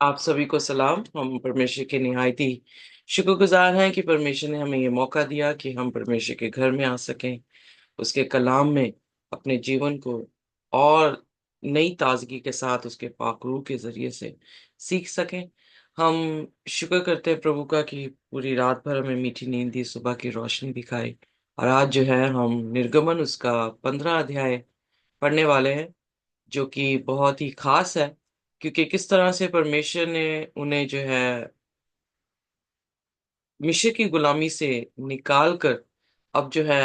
आप सभी को सलाम। हम परमेश्वर के निहायत ही शुक्रगुज़ार हैं कि परमेश्वर ने हमें ये मौका दिया कि हम परमेश्वर के घर में आ सकें, उसके कलाम में अपने जीवन को और नई ताज़गी के साथ उसके पाक रूह के ज़रिए से सीख सकें। हम शुक्र करते हैं प्रभु का कि पूरी रात भर हमें मीठी नींद दी, सुबह की रोशनी दिखाई और आज जो है हम निर्गमन उसका 15 अध्याय पढ़ने वाले हैं। जो कि बहुत ही ख़ास है, क्योंकि किस तरह से परमेश्वर ने उन्हें जो है मिस्र की गुलामी से निकाल कर अब जो है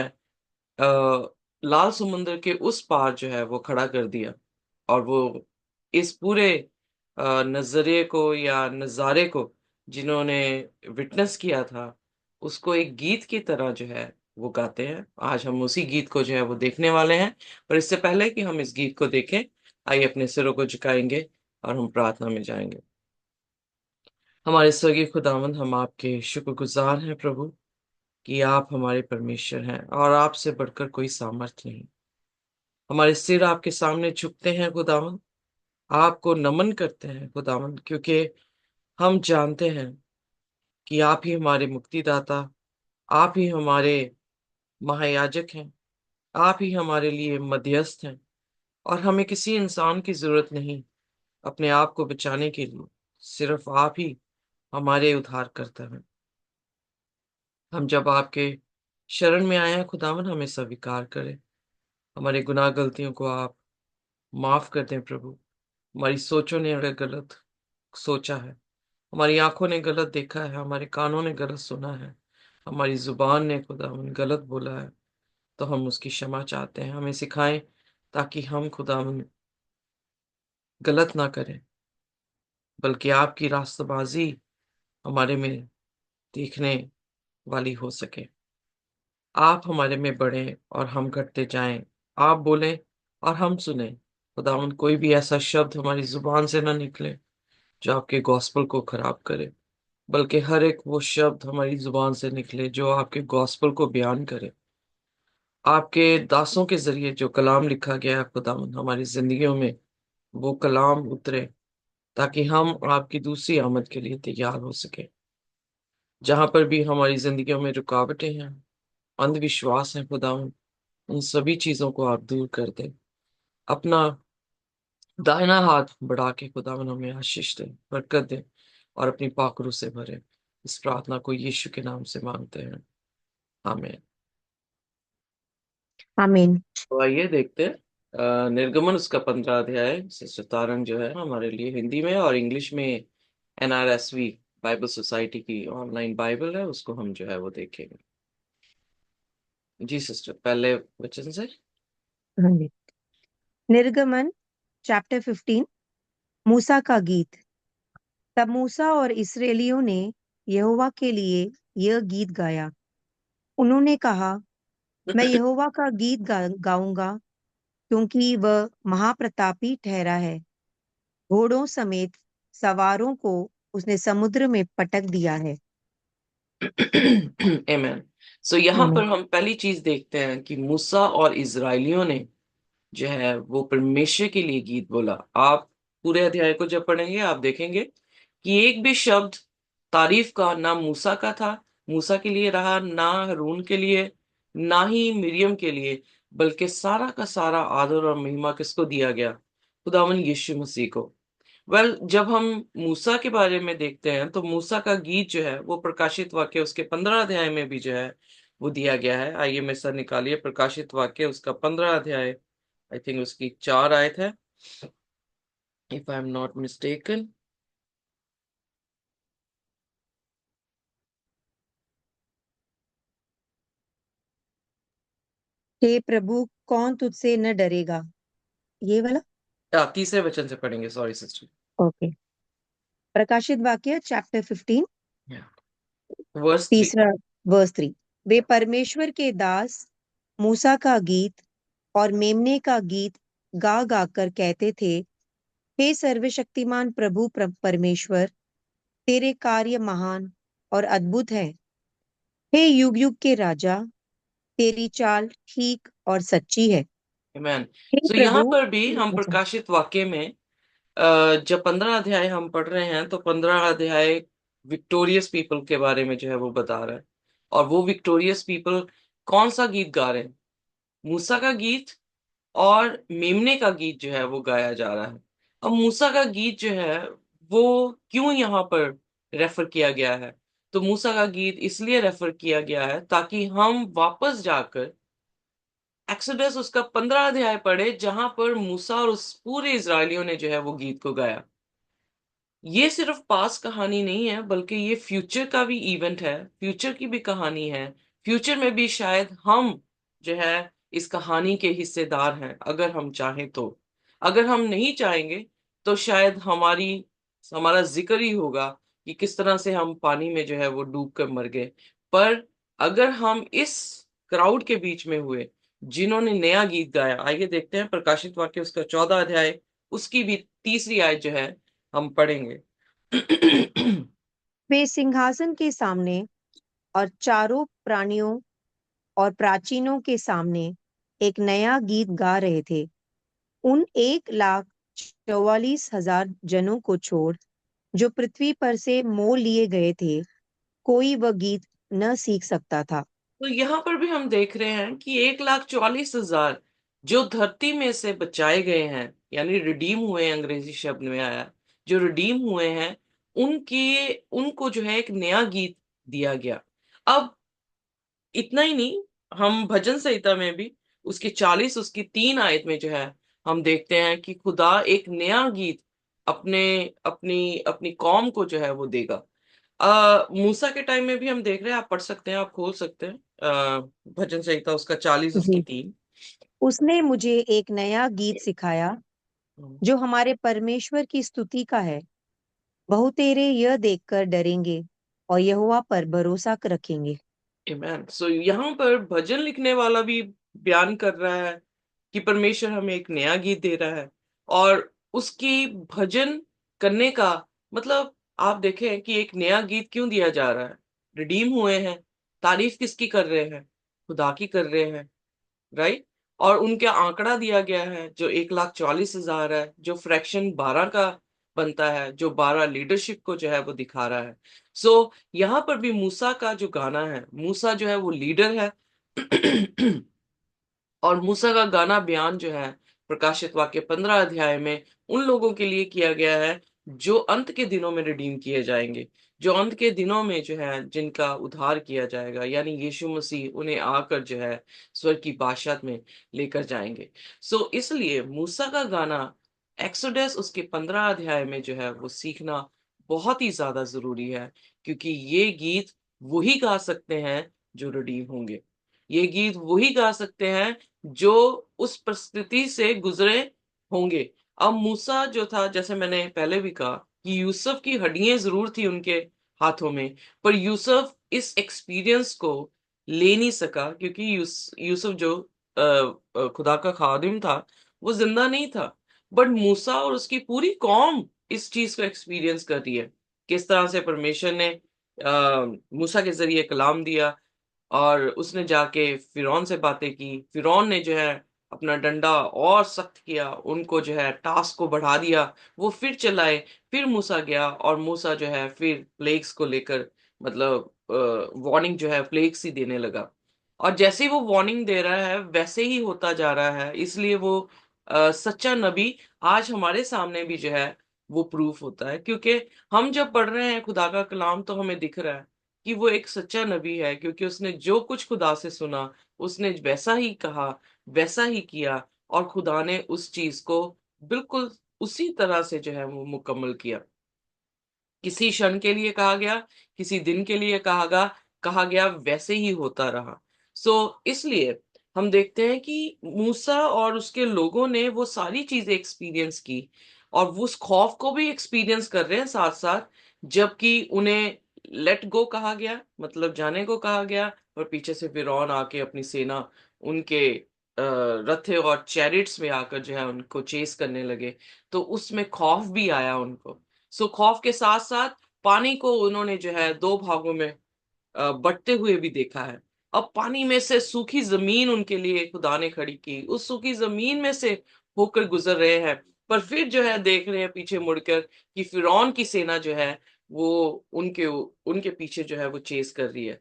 लाल समुद्र के उस पार जो है वो खड़ा कर दिया और वो इस पूरे नज़रिए को या नज़ारे को जिन्होंने विटनेस किया था, उसको एक गीत की तरह जो है वो गाते हैं। आज हम उसी गीत को जो है वो देखने वाले हैं। पर इससे पहले कि हम इस गीत को देखें, आइए अपने सिरों को झुकाएँगे और हम प्रार्थना में जाएँगे। हमारे स्वर्गीय खुदावंद, हम आपके शुक्रगुज़ार हैं प्रभु कि आप हमारे परमेश्वर हैं और आपसे बढ़कर कोई सामर्थ नहीं। हमारे सिर आपके सामने झुकते हैं खुदावंद, आपको नमन करते हैं खुदावंद, क्योंकि हम जानते हैं कि आप ही हमारे मुक्तिदाता, आप ही हमारे महायाजक हैं, आप ही हमारे लिए मध्यस्थ हैं और हमें किसी इंसान की ज़रूरत नहीं अपने आप को बचाने के लिए, सिर्फ़ आप ही हमारे उद्धारकर्ता हैं। हम जब आपके शरण में आए हैं खुदावंद, हमें स्वीकार करें। हमारे गुनाह गलतियों को आप माफ़ कर दें प्रभु। हमारी सोचों ने अगर गलत सोचा है, हमारी आँखों ने गलत देखा है, हमारे कानों ने गलत सुना है, हमारी ज़ुबान ने खुदावंद गलत बोला है, तो हम उसकी क्षमा चाहते हैं। हमें सिखाएँ ताकि हम खुदावंद गलत ना करें, बल्कि आपकी रास्तबाज़ी हमारे में देखने वाली हो सके। आप हमारे में बढ़ें और हम घटते जाएँ। आप बोलें और हम सुनें। खुदावंद, कोई भी ऐसा शब्द हमारी ज़ुबान से ना निकले जो आपके गॉस्पेल को खराब करे, बल्कि हर एक वो शब्द हमारी ज़ुबान से निकले जो आपके गॉस्पेल को बयान करे। आपके दासों के ज़रिए जो कलाम लिखा गया है खुदावंद, हमारी ज़िंदगियों में वो कलाम उतरे ताकि हम आपकी दूसरी आमद के लिए तैयार हो सकें। जहाँ पर भी हमारी ज़िंदगियों में रुकावटें हैं, अंधविश्वास है खुदावंद, उन सभी चीज़ों को आप दूर कर दें। अपना दाहिना हाथ बढ़ा के खुदावंद हमें आशीष दें, बरकत दें और अपनी पाक रूह से भरें। इस प्रार्थना को यीशु के नाम से मांगते हैं। आमीन। आमीन। तो आइए देखते हैं निर्गमन उसका 15 अध्याय। सिस्टर तारंग जो है हमारे लिए हिंदी में और इंग्लिश में NRSV बाइबल सोसाइटी की ऑनलाइन बाइबल है, उसको हम जो है वो देखेंगे। जी सिस्टर, पहले वचन से। हाँ जी। निर्गमन चैप्टर 15। मूसा का गीत। तब मूसा और इस्राएलियों ने यहोवा के लिए यह गीत गाया। उन्होंने कहा, मैं यहोवा का गीत गाऊंगा, क्योंकि वह महाप्रतापी ठहरा है। घोड़ों समेत सवारों को उसने समुद्र में पटक दिया है। आमीन। सो यहाँ पर आमीन। हम पहली चीज देखते हैं कि मूसा और इजराइलियों ने जो है वो परमेश्वर के लिए गीत बोला। आप पूरे अध्याय को जब पढ़ेंगे आप देखेंगे कि एक भी शब्द तारीफ का ना मूसा का था, मूसा के लिए रहा, ना हारून के लिए, ना ही मिरियम के लिए, बल्कि सारा का सारा आदर और महिमा किसको दिया गया? खुदावन यीशु मसीह को। जब हम मूसा के बारे में देखते हैं तो मूसा का गीत जो है वो प्रकाशित वाक्य उसके 15 अध्याय में भी जो है वो दिया गया है। आइए मेरे साथ निकालिए प्रकाशित वाक्य उसका 15 अध्याय। आई थिंक उसकी 4 आयत है, if I am not mistaken. हे प्रभु, कौन तुझसे न डरेगा? ये वाला। तीसरे वचन से पढ़ेंगे, सॉरी सिस्टर। ओके। प्रकाशित वाक्य चैप्टर 15, वर्स 3। तीसरा वर्स 3। वे परमेश्वर के दास मूसा का गीत और मेमने का गीत गा गा कर कहते थे, हे सर्वशक्तिमान प्रभु परमेश्वर, तेरे कार्य महान और अद्भुत है। हे युग युग के राजा, तेरी चाल ठीक और सच्ची है। आमेन। हे सो यहाँ प्रभु। पर भी हम अच्छा। प्रकाशित वाक्य में जब 15 अध्याय हम पढ़ रहे हैं तो 15 अध्याय विक्टोरियस पीपल के बारे में जो है वो बता रहा है। और वो विक्टोरियस पीपल कौन सा गीत गा रहे हैं? मूसा का गीत और मेमने का गीत जो है वो गाया जा रहा है। अब मूसा का गीत जो है वो क्यों यहाँ पर रेफर किया गया है? तो मूसा का गीत इसलिए रेफर किया गया है ताकि हम वापस जाकर एक्सोडस उसका 15 अध्याय पढ़े, जहां पर मूसा और उस पूरे इजरायलियों ने जो है वो गीत को गाया। ये सिर्फ पास कहानी नहीं है, बल्कि ये फ्यूचर का भी इवेंट है, फ्यूचर की भी कहानी है। फ्यूचर में भी शायद हम जो है इस कहानी के हिस्सेदार हैं, अगर हम चाहें तो। अगर हम नहीं चाहेंगे तो शायद हमारा जिक्र ही होगा कि किस तरह से हम पानी में जो है वो डूब कर मर गए। पर अगर हम इस क्राउड के बीच में हुए जिन्होंने नया गीत गाया, आइए देखते हैं प्रकाशित वाक्य उसका 14 अध्याय, उसकी भी तीसरी आयत जो है हम पढ़ेंगे। वे सिंहासन के सामने और चारों प्राणियों और प्राचीनों के सामने एक नया गीत गा रहे थे। उन 1,44,000 जनों को छोड़ जो पृथ्वी पर से मोल लिए गए थे, कोई वह गीत न सीख सकता था। तो यहाँ पर भी हम देख रहे हैं कि 1,44,000 जो धरती में से बचाए गए हैं, यानी रिडीम हुए हैं, अंग्रेजी शब्द में आया, जो रिडीम हुए हैं, उनकी उनको जो है एक नया गीत दिया गया। अब इतना ही नहीं, हम भजन संहिता में भी उसकी 40 उसकी 3 आयत में जो है हम देखते हैं कि खुदा एक नया गीत अपने अपनी अपनी कौम को जो है वो देगा। मूसा के टाइम में भी हम देख रहे हैं, आप पढ़ सकते हैं, आप खोल सकते हैं भजन संहिता उसका 40 उसकी जी। 3। उसने मुझे एक नया गीत सिखाया जो हमारे परमेश्वर की स्तुति का है। बहुतेरे यह देखकर डरेंगे और यहोवा पर भरोसा रखेंगे। आमेन। सो यहाँ पर भजन लिखने वाला भी बयान कर रहा है कि परमेश्वर हमें एक नया गीत दे रहा है। और उसकी भजन करने का मतलब, आप देखें कि एक नया गीत क्यों दिया जा रहा है? रिडीम हुए हैं, तारीफ किसकी कर रहे हैं? खुदा की कर रहे हैं, राइट। और उनके आंकड़ा दिया गया है जो 1,44,000 है, जो फ्रैक्शन 12 का बनता है, जो 12 लीडरशिप को जो है वो दिखा रहा है। सो यहाँ पर भी मूसा का जो गाना है, मूसा जो है वो लीडर है। और मूसा का गाना बयान जो है प्रकाशित वाक्य 15 अध्याय में उन लोगों के लिए किया गया है जो अंत के दिनों में रिडीम किए जाएंगे, जो अंत के दिनों में जो है जिनका उद्धार किया जाएगा, यानी यीशु मसीह उन्हें आकर जो है स्वर्ग की बादशाहत में लेकर जाएंगे। सो इसलिए मूसा का गाना एक्सोडस उसके 15 अध्याय में जो है वो सीखना बहुत ही ज्यादा जरूरी है, क्योंकि ये गीत वही गा सकते हैं जो रिडीम होंगे। ये गीत वही गा सकते हैं जो उस परिस्थिति से गुजरे होंगे। अब मूसा जो था, जैसे मैंने पहले भी कहा कि यूसुफ की हड्डियां जरूर थी उनके हाथों में, पर यूसुफ इस एक्सपीरियंस को ले नहीं सका, क्योंकि यूसुफ जो खुदा का खादिम था, वो जिंदा नहीं था। बट मूसा और उसकी पूरी कौम इस चीज को एक्सपीरियंस कर रही है, किस तरह से परमेश्वर ने मूसा के जरिए कलाम दिया, और उसने जाके फिरौन से बातें की। फिरौन ने जो है अपना डंडा और सख्त किया, उनको जो है टास्क को बढ़ा दिया, वो फिर चलाए। फिर मूसा गया और मूसा जो है फिर प्लेग्स को लेकर, मतलब वार्निंग जो है प्लेग्स ही देने लगा। और जैसे ही वो वार्निंग दे रहा है वैसे ही होता जा रहा है, इसलिए वो सच्चा नबी आज हमारे सामने भी जो है वो प्रूफ होता है। क्योंकि हम जब पढ़ रहे हैं खुदा का कलाम तो हमें दिख रहा है कि वो एक सच्चा नबी है, क्योंकि उसने जो कुछ खुदा से सुना उसने वैसा ही कहा, वैसा ही किया, और खुदा ने उस चीज को बिल्कुल उसी तरह से जो है वो मुकम्मल किया। किसी क्षण के लिए कहा गया, किसी दिन के लिए कहा गया, वैसे ही होता रहा। सो इसलिए हम देखते हैं कि मूसा और उसके लोगों ने वो सारी चीजें एक्सपीरियंस की, और वो उस खौफ को भी एक्सपीरियंस कर रहे हैं साथ साथ, जबकि उन्हें लेट गो कहा गया, मतलब जाने को कहा गया, और पीछे से फिरौन आके अपनी सेना उनके रथे और चैरिट्स में आकर जो है उनको चेस करने लगे। तो उसमें खौफ भी आया उनको। सो खौफ के साथ साथ पानी को उन्होंने जो है दो भागों में बंटते हुए भी देखा है। अब पानी में से सूखी जमीन उनके लिए खुदा ने खड़ी की, उस सूखी जमीन में से होकर गुजर रहे हैं। पर फिर जो है देख रहे हैं पीछे मुड़कर कि फिरौन की सेना जो है वो उनके उनके पीछे जो है वो चेस कर रही है।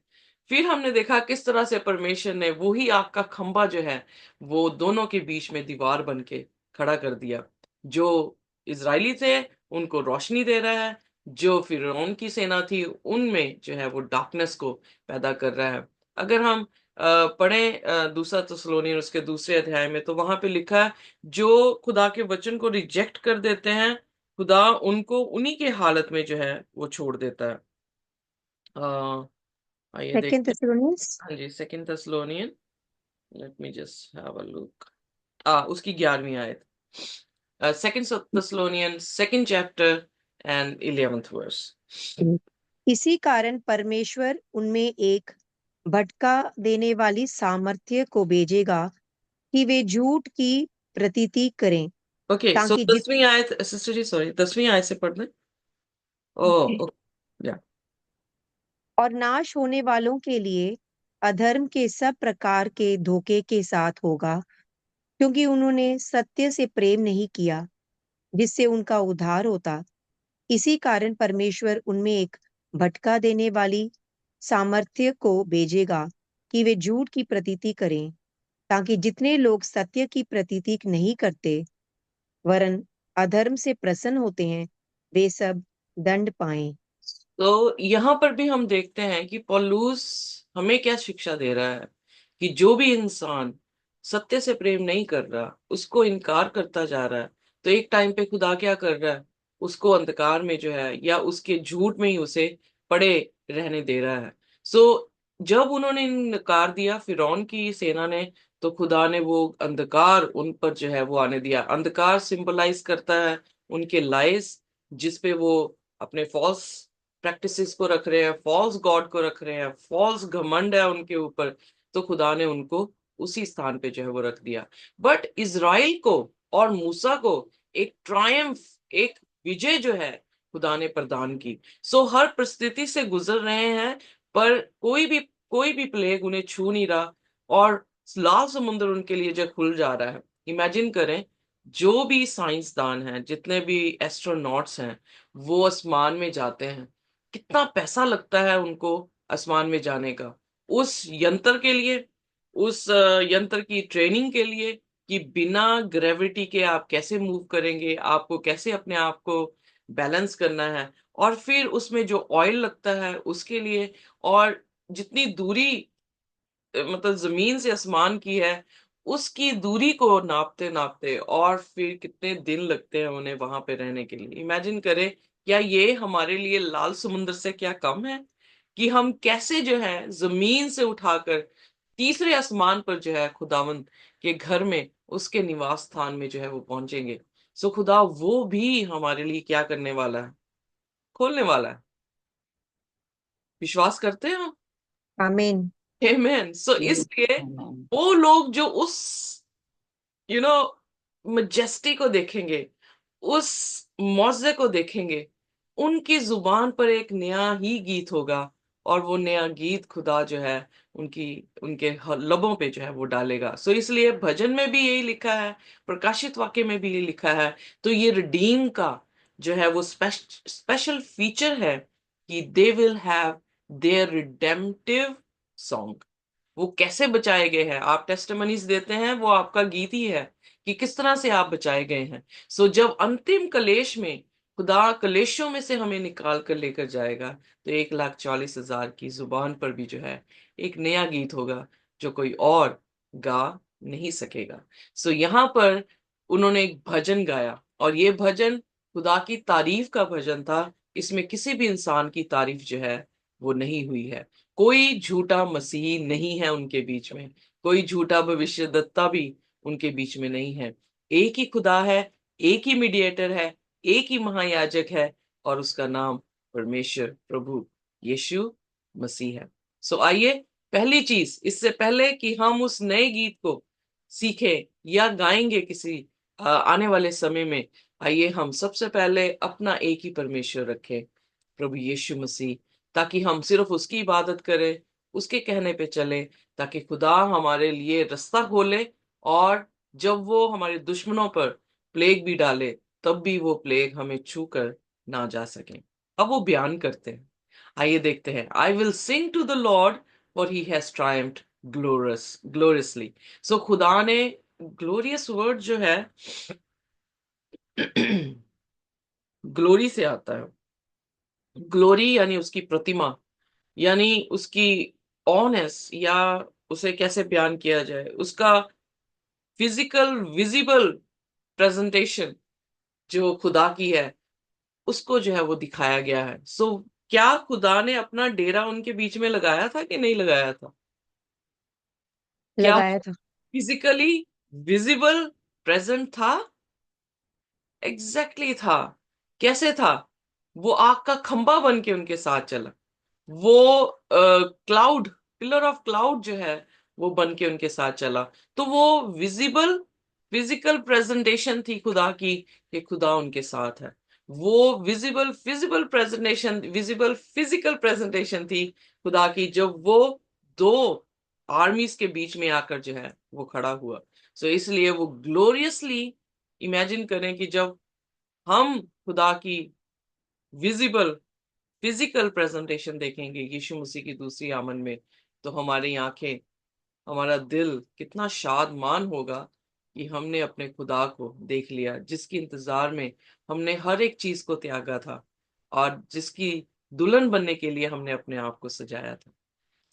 फिर हमने देखा किस तरह से परमेश्वर ने वही आग का खंभा जो है वो दोनों के बीच में दीवार बन के खड़ा कर दिया। जो इजरायली थे उनको रोशनी दे रहा है, जो फिरौन की सेना थी उनमें जो है वो डार्कनेस को पैदा कर रहा है। अगर हम पढ़ें दूसरा थिस्सलुनीय उसके दूसरे अध्याय में, तो वहां पे लिखा है जो खुदा के वचन को रिजेक्ट कर देते हैं, खुदा उनको उन्हीं के हालत में जो है वो छोड़ देता है। आइए सेकंड देखते थेसलोनियंस हैं। हाँ जी, second Thessalonians, let me just have a look. उसकी 11वीं आयत, second Thessalonian second chapter and 11th verse. इसी कारण परमेश्वर उनमें एक भटका देने वाली सामर्थ्य को भेजेगा कि वे झूठ की प्रतीति करें, ओके, सो ताकि जित 10वीं आयत, सिस्टर जी सॉरी, 10वीं आयत से पढ़ दें। ओ, या और नाश होने वालों के लिए अधर्म के सब प्रकार के धोखे के साथ होगा, क्योंकि उन्होंने सत्य से प्रेम नहीं किया जिससे उनका उद्धार होता। इसी कारण परमेश्वर उनमें एक भटका देने वाली सामर्थ्य को भेजेगा कि वे झूठ की प्रतीति करें, ताकि जितने लोग सत्य की प्रतीति नहीं करते वरन अधर्म से प्रसन्न होते हैं, वे सब दंड पाएं। तो यहाँ पर भी हम देखते हैं कि पौलुस हमें क्या शिक्षा दे रहा है कि जो भी इंसान सत्य से प्रेम नहीं कर रहा, उसको इनकार करता जा रहा है, तो एक टाइम पे खुदा क्या कर रहा है, उसको अंधकार में जो है या उसके झूठ में ही उसे पड़े रहने दे रहा है। सो जब उन्होंने इनकार दिया फिरौन की सेना ने, तो खुदा ने वो अंधकार उन पर जो है वो आने दिया। अंधकार सिंबलाइज करता है उनके लाइस, जिसपे वो अपने फॉल्स प्रैक्टिसेस को रख रहे हैं, फॉल्स गॉड को रख रहे हैं, फॉल्स घमंड है उनके ऊपर। तो खुदा ने उनको उसी स्थान पे जो है वो रख दिया। बट इज़राइल को और मूसा को एक ट्रायम्फ, एक विजय जो है खुदा ने प्रदान की। सो हर परिस्थिति से गुजर रहे हैं, पर कोई भी प्लेग उन्हें छू नहीं रहा, और लाल समुद्र उनके लिए जो खुल जा रहा है। इमेजिन करें, जो भी साइंसदान हैं, जितने भी एस्ट्रोनॉट्स हैं, वो आसमान में जाते हैं, कितना पैसा लगता है उनको आसमान में जाने का, उस यंत्र के लिए, उस यंत्र की ट्रेनिंग के लिए, कि बिना ग्रेविटी के आप कैसे मूव करेंगे, आपको कैसे अपने आप को बैलेंस करना है, और फिर उसमें जो ऑयल लगता है उसके लिए, और जितनी दूरी मतलब जमीन से आसमान की है, उसकी दूरी को नापते नापते, और फिर कितने दिन लगते हैं उन्हें वहां पे रहने के लिए। इमेजिन करें, क्या ये हमारे लिए लाल समुद्र से क्या कम है, कि हम कैसे जो है जमीन से उठाकर तीसरे आसमान पर जो है खुदावंद के घर में, उसके निवास स्थान में जो है वो पहुंचेंगे। सो खुदा वो भी हमारे लिए क्या करने वाला है, खोलने वाला है। विश्वास करते हैं हम? आमीन। आमेन। सो इसलिए वो लोग जो उस यू नो मजेस्टी को देखेंगे, उस मौजे को देखेंगे, उनकी जुबान पर एक नया ही गीत होगा, और वो नया गीत खुदा जो है उनकी उनके लबों पे जो है वो डालेगा। सो इसलिए भजन में भी यही लिखा है, प्रकाशित वाक्य में भी यही लिखा है। तो ये रिडीम का जो है वो स्पेशल फीचर है कि they will have their redemptive song. वो कैसे बचाए गए हैं, आप टेस्टिमनीज देते हैं, वो आपका गीत ही है कि किस तरह से आप बचाए गए हैं। सो जब अंतिम कलेश में खुदा कलेशों में से हमें निकाल कर लेकर जाएगा, तो 1,40,000 की जुबान पर भी जो है एक नया गीत होगा, जो कोई और गा नहीं सकेगा। सो यहाँ पर उन्होंने एक भजन गाया, और ये भजन खुदा की तारीफ का भजन था। इसमें किसी भी इंसान की तारीफ जो है वो नहीं हुई है। कोई झूठा मसीही नहीं है उनके बीच में, कोई झूठा भविष्यद्वक्ता भी उनके बीच में नहीं है। एक ही खुदा है, एक ही मीडिएटर है, एक ही महायाजक है, और उसका नाम परमेश्वर प्रभु यीशु मसीह है। सो आइए, पहली चीज, इससे पहले कि हम उस नए गीत को सीखें या गाएंगे किसी आने वाले समय में, आइए हम सबसे पहले अपना एक ही परमेश्वर रखें, प्रभु यीशु मसीह, ताकि हम सिर्फ उसकी इबादत करें, उसके कहने पे चले, ताकि खुदा हमारे लिए रास्ता खोले, और जब वो हमारे दुश्मनों पर प्लेग भी डाले, तब भी वो प्लेग हमें छू कर ना जा सके। अब वो बयान करते हैं, आइए देखते हैं। I will sing to the Lord for he has triumphed gloriously. So खुदा ने, ग्लोरियस वर्ड जो है ग्लोरी से आता है। ग्लोरी यानी उसकी प्रतिमा, यानी उसकी ऑनेस, या उसे कैसे बयान किया जाए, उसका फिजिकल विजिबल प्रेजेंटेशन जो खुदा की है, उसको जो है वो दिखाया गया है। सो क्या खुदा ने अपना डेरा उनके बीच में लगाया था कि नहीं लगाया था? क्या लगाया था। फिजिकली विजिबल प्रेजेंट था? एग्जैक्टली था। कैसे था? वो आग का खंबा बन के उनके साथ चला। वो क्लाउड, पिलर ऑफ क्लाउड जो है वो बन के उनके साथ चला। तो वो विजिबल फिजिकल प्रेजेंटेशन थी खुदा की, कि खुदा उनके साथ है। वो visible feasible presentation, visible physical presentation थी खुदा की, जब वो दो आर्मीज के बीच में आकर जो है वो खड़ा हुआ। सो इसलिए वो ग्लोरियसली, इमेजिन करें कि जब हम खुदा की विजिबल फिजिकल प्रेजेंटेशन देखेंगे यीशु मसीह की दूसरी आमद में, तो हमारी आंखें, हमारा दिल कितना शादमान होगा कि हमने अपने खुदा को देख लिया, जिसकी इंतजार में हमने हर एक चीज को त्यागा था, और जिसकी दुल्हन बनने के लिए हमने अपने आप को सजाया था।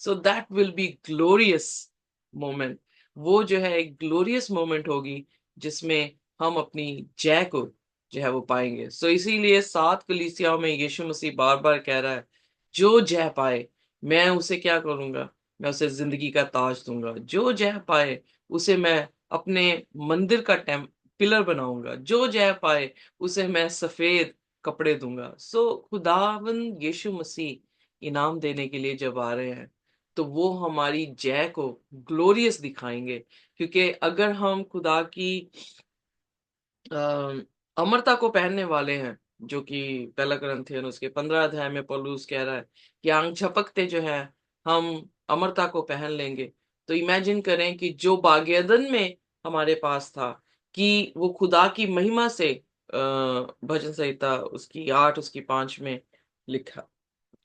So that will be glorious moment. वो जो है एक ग्लोरियस मोमेंट होगी, जिसमें हम अपनी जय को जो है वो पाएंगे। सो इसीलिए सात कलीसियाओं में यीशु मसीह बार बार कह रहा है, जो जय पाए मैं उसे क्या करूंगा, मैं उसे जिंदगी का ताज दूंगा। जो जय पाए उसे मैं अपने मंदिर का पिलर बनाऊंगा। जो जय पाए उसे मैं सफेद कपड़े दूंगा। सो खुदावन यीशु मसीह इनाम देने के लिए जब आ रहे हैं, तो वो हमारी जय को ग्लोरियस दिखाएंगे। क्योंकि अगर हम खुदा की अमरता को पहनने वाले हैं, जो कि पहला कुरिन्थियन उसके 15 अध्याय में पौलुस कह रहा है कि आंख झपकते जो है हम अमरता को पहन लेंगे। तो इमेजिन करें कि जो बागेदन में हमारे पास था, कि वो खुदा की महिमा से, भजन संहिता उसकी 8 उसकी 5 में लिखा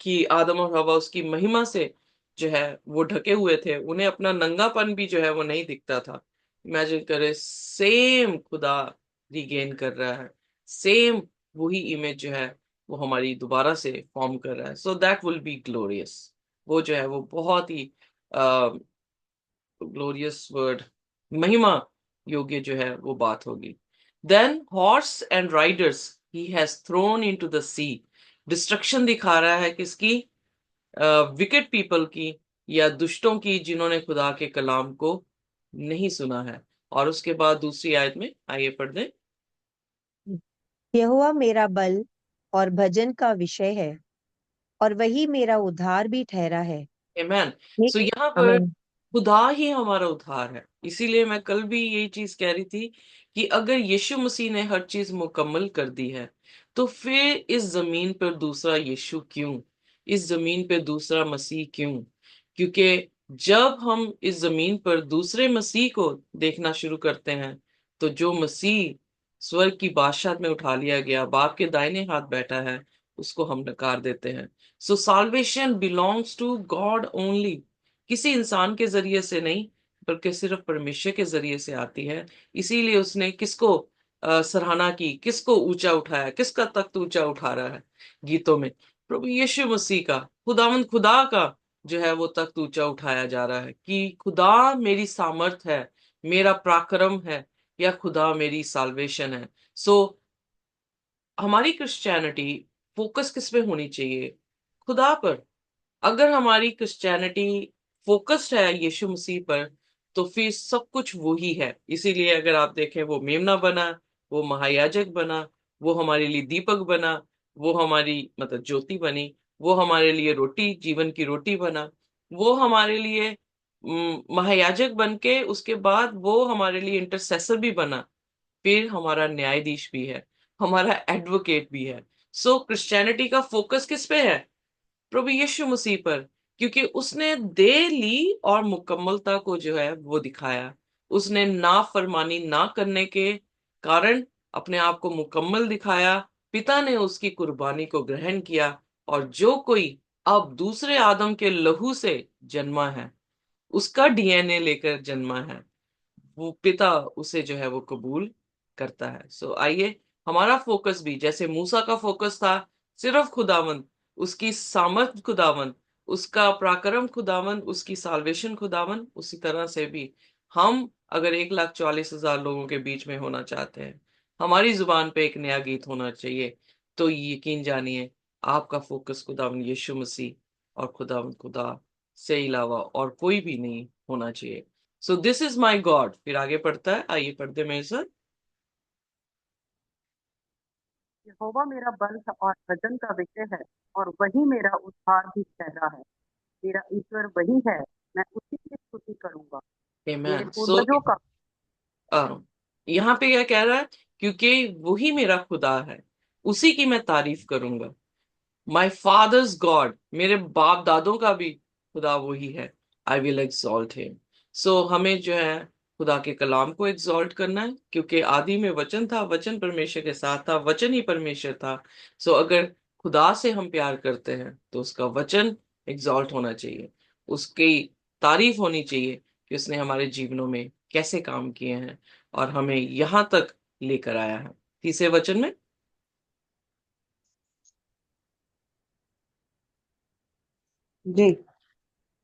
कि आदम और हवा उसकी महिमा से जो है वो ढके हुए थे, उन्हें अपना नंगापन भी जो है वो नहीं दिखता था। इमेजिन करें, सेम खुदा रिगेन कर रहा है, सेम वही इमेज जो है वो हमारी दोबारा से फॉर्म कर रहा है। So that will be glorious. वो जो है वो बहुत ही ग्लोरियस वर्ड, महिमा योग्य जो है वो बात होगी। Then horse and riders he has thrown into the sea. Destruction दिखा रहा है किसकी? विकेट पीपल की, या दुष्टों की, जिन्होंने खुदा के कलाम को नहीं सुना है। और उसके बाद दूसरी आयत में आइए पढ़ दें। यहोवा मेरा बल और भजन का विषय है, और वही मेरा उद्धार भी ठहरा है। आमेन। ठीक। सो यहाँ पर आमीन। खुदा ही हमारा उद्धार है। इसीलिए मैं कल भी यही चीज कह रही थी कि अगर यीशु मसीह ने हर चीज मुकम्मल कर दी है, तो फिर इस जमीन पर दूसरा यीशु क्यों? इस जमीन पर दूसरा मसीह क्यों? क्योंकि जब हम इस जमीन पर दूसरे मसीह को देखना शुरू करते हैं, तो जो मसीह स्वर्ग की बादशाह में उठा लिया गया, बाप के दाहिने हाथ बैठा है, उसको हम नकार देते हैं। So salvation belongs to God only. किसी इंसान के जरिए से नहीं, बल्कि सिर्फ परमेश्वर के जरिए से आती है। इसीलिए उसने किसको सराहना की, किसको ऊंचा उठाया, किसका तख्त ऊंचा उठा रहा है गीतों में? प्रभु यीशु मसीह का, खुदावंद खुदा का जो है वो तख्त ऊंचा उठाया जा रहा है, कि खुदा मेरी सामर्थ है, मेरा पराक्रम है, या खुदा मेरी साल्वेशन है। सो हमारी क्रिश्चियनिटी फोकस किस पे होनी चाहिए? खुदा पर। अगर हमारी क्रिश्चियनिटी फोकस्ड है यीशु मसीह पर, तो फिर सब कुछ वो ही है। इसीलिए अगर आप देखें, वो मेमना बना, वो महायाजक बना, वो हमारे लिए दीपक बना, वो हमारी मतलब ज्योति बनी, वो हमारे लिए रोटी, जीवन की रोटी बना, वो हमारे लिए महायाजक बन के उसके बाद वो हमारे लिए इंटरसेसर भी बना, फिर हमारा न्यायाधीश भी है, हमारा एडवोकेट भी है। सो क्रिश्चियनिटी का फोकस किस पे है? प्रभु यीशु मसीह पर। क्योंकि उसने दे ली और मुकम्मलता को जो है वो दिखाया। उसने नाफरमानी ना करने के कारण अपने आप को मुकम्मल दिखाया, पिता ने उसकी कुर्बानी को ग्रहण किया, और जो कोई अब दूसरे आदम के लहू से जन्मा है, उसका डीएनए लेकर जन्मा है, वो पिता उसे जो है वो कबूल करता है। सो आइए, हमारा फोकस भी जैसे मूसा का फोकस था सिर्फ खुदावंद, उसकी सामर्थ खुदावंद, उसका पराक्रम खुदावंद, उसकी साल्वेशन खुदावंद, उसी तरह से भी हम अगर 1,44,000 लोगों के बीच में होना चाहते हैं, हमारी जुबान पे एक नया गीत होना चाहिए, तो यकीन जानिए आपका फोकस खुदावंद यीशु मसीह और खुदावंद खुदा से अलावा और कोई भी नहीं होना चाहिए। So this is my God, फिर आगे पढ़ता है, आइए पढ़ते मेरे साथ। यहोवा मेरा बल और वजन का विषय है, और वही मेरा उद्धार भी ठहरा है। मेरा ईश्वर वही है, मैं उसी की स्तुति करूंगा। मेरे आमेन। सो पूर्वजों का यहाँ पे क्या कह रहा है? क्योंकि वही मेरा खुदा है, उसी की मैं तारीफ करूंगा। माई फादर्स गॉड, मेरे बाप दादों का भी खुदा वही है। I will exalt him. So हमें जो है खुदा के कलाम को एक्सॉल्ट करना है, क्योंकि आदि में वचन था, वचन परमेश्वर के साथ था, वचन ही परमेश्वर था। सो अगर खुदा से हम प्यार करते हैं तो उसका वचन एक्सॉल्ट होना चाहिए, उसकी तारीफ होनी चाहिए कि उसने हमारे जीवनों में कैसे काम किए हैं और हमें यहाँ तक लेकर आया है। तीसरे वचन में, जी,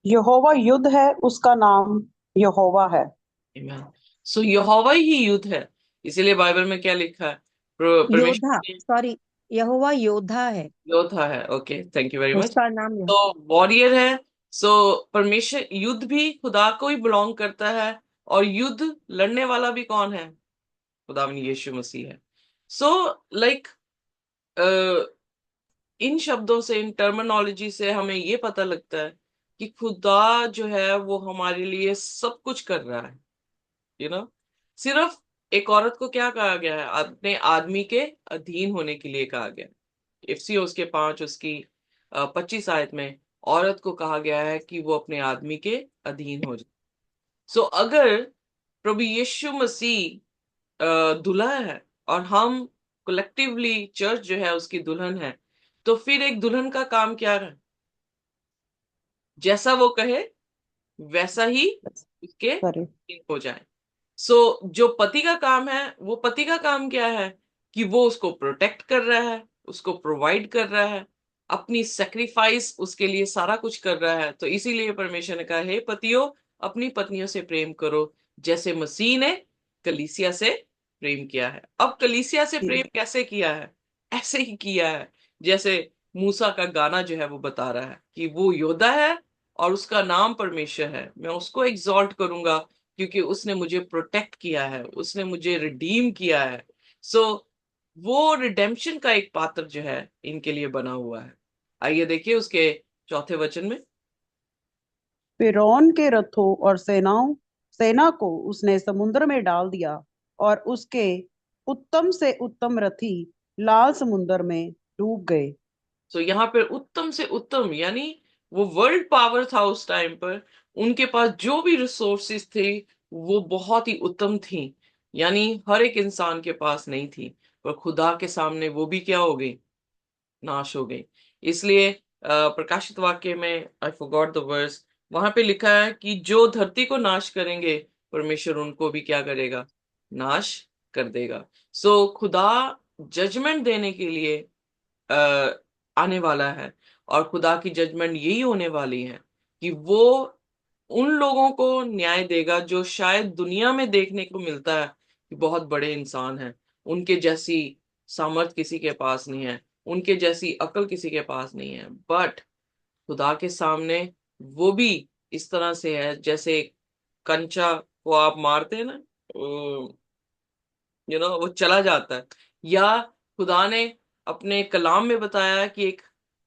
यहोवा युद्ध है, उसका नाम यहोवा है। Amen. सो यहोवा ही युद्ध है। इसीलिए बाइबल में क्या लिखा है? योद्धा, परमेश्वर सॉरी, यहोवा योद्धा है, योद्धा है। Okay, thank you very much. उसका नाम तो वॉरियर है। सो परमेश्वर, युद्ध भी खुदा को ही बिलोंग करता है, और युद्ध लड़ने वाला भी कौन है? खुदा यीशु मसीह है। सो लाइक इन शब्दों से, इन टर्मिनोलॉजी से हमें ये पता लगता है कि खुदा जो है वो हमारे लिए सब कुछ कर रहा है। यू नो, सिर्फ एक औरत को क्या कहा गया है? अपने आदमी के अधीन होने के लिए कहा गया है। इफिसियों उसके 5 उसकी 25 आयत में औरत को कहा गया है कि वो अपने आदमी के अधीन हो जाए। सो अगर प्रभु यीशु मसीह दुल्हा है और हम कलेक्टिवली चर्च जो है उसकी दुल्हन है, तो फिर एक दुल्हन का काम क्या है? जैसा वो कहे वैसा ही उसके सॉरी। हो जाए। सो जो पति का काम है, वो पति का काम क्या है? कि वो उसको प्रोटेक्ट कर रहा है, उसको प्रोवाइड कर रहा है, अपनी सेक्रीफाइस उसके लिए सारा कुछ कर रहा है। तो इसीलिए परमेश्वर ने कहा, हे पतियों, अपनी पत्नियों से प्रेम करो जैसे मसीह ने कलीसिया से प्रेम किया है। अब कलीसिया से जी, प्रेम कैसे किया है? ऐसे ही किया है जैसे मूसा का गाना जो है वो बता रहा है कि वो योद्धा है और उसका नाम परमेश्वर है। मैं उसको एग्जॉल्ट करूंगा क्योंकि उसने मुझे प्रोटेक्ट किया है, उसने मुझे रिडीम किया है। सो वो रिडेम्पशन का एक पात्र जो है इनके लिए बना हुआ है। आइए देखिए उसके चौथे वचन में। फिरौन के रथों और सेना को उसने समुद्र में डाल दिया, और उसके उत्तम से उत्तम रथी लाल समुद्र में डूब गए। सो यहाँ पर उत्तम से उत्तम यानी वो वर्ल्ड पावर था उस टाइम पर। उनके पास जो भी रिसोर्सेस थे वो बहुत ही उत्तम थी, यानी हर एक इंसान के पास नहीं थी। पर खुदा के सामने वो भी क्या हो गई? नाश हो गई। इसलिए प्रकाशित वाक्य में, आई फॉरगॉट द वर्स, वहां पे लिखा है कि जो धरती को नाश करेंगे परमेश्वर उनको भी क्या करेगा? नाश कर देगा। सो खुदा जजमेंट देने के लिए आने वाला है, और खुदा की जजमेंट यही होने वाली है कि वो उन लोगों को न्याय देगा जो शायद दुनिया में देखने को मिलता है कि बहुत बड़े इंसान हैं, उनके जैसी सामर्थ किसी के पास नहीं है, उनके जैसी अकल किसी के पास नहीं है। बट खुदा के सामने वो भी इस तरह से है जैसे कंचा को आप मारते हैं ना, वो चला जाता है। या खुदा ने अपने कलाम में बताया कि एक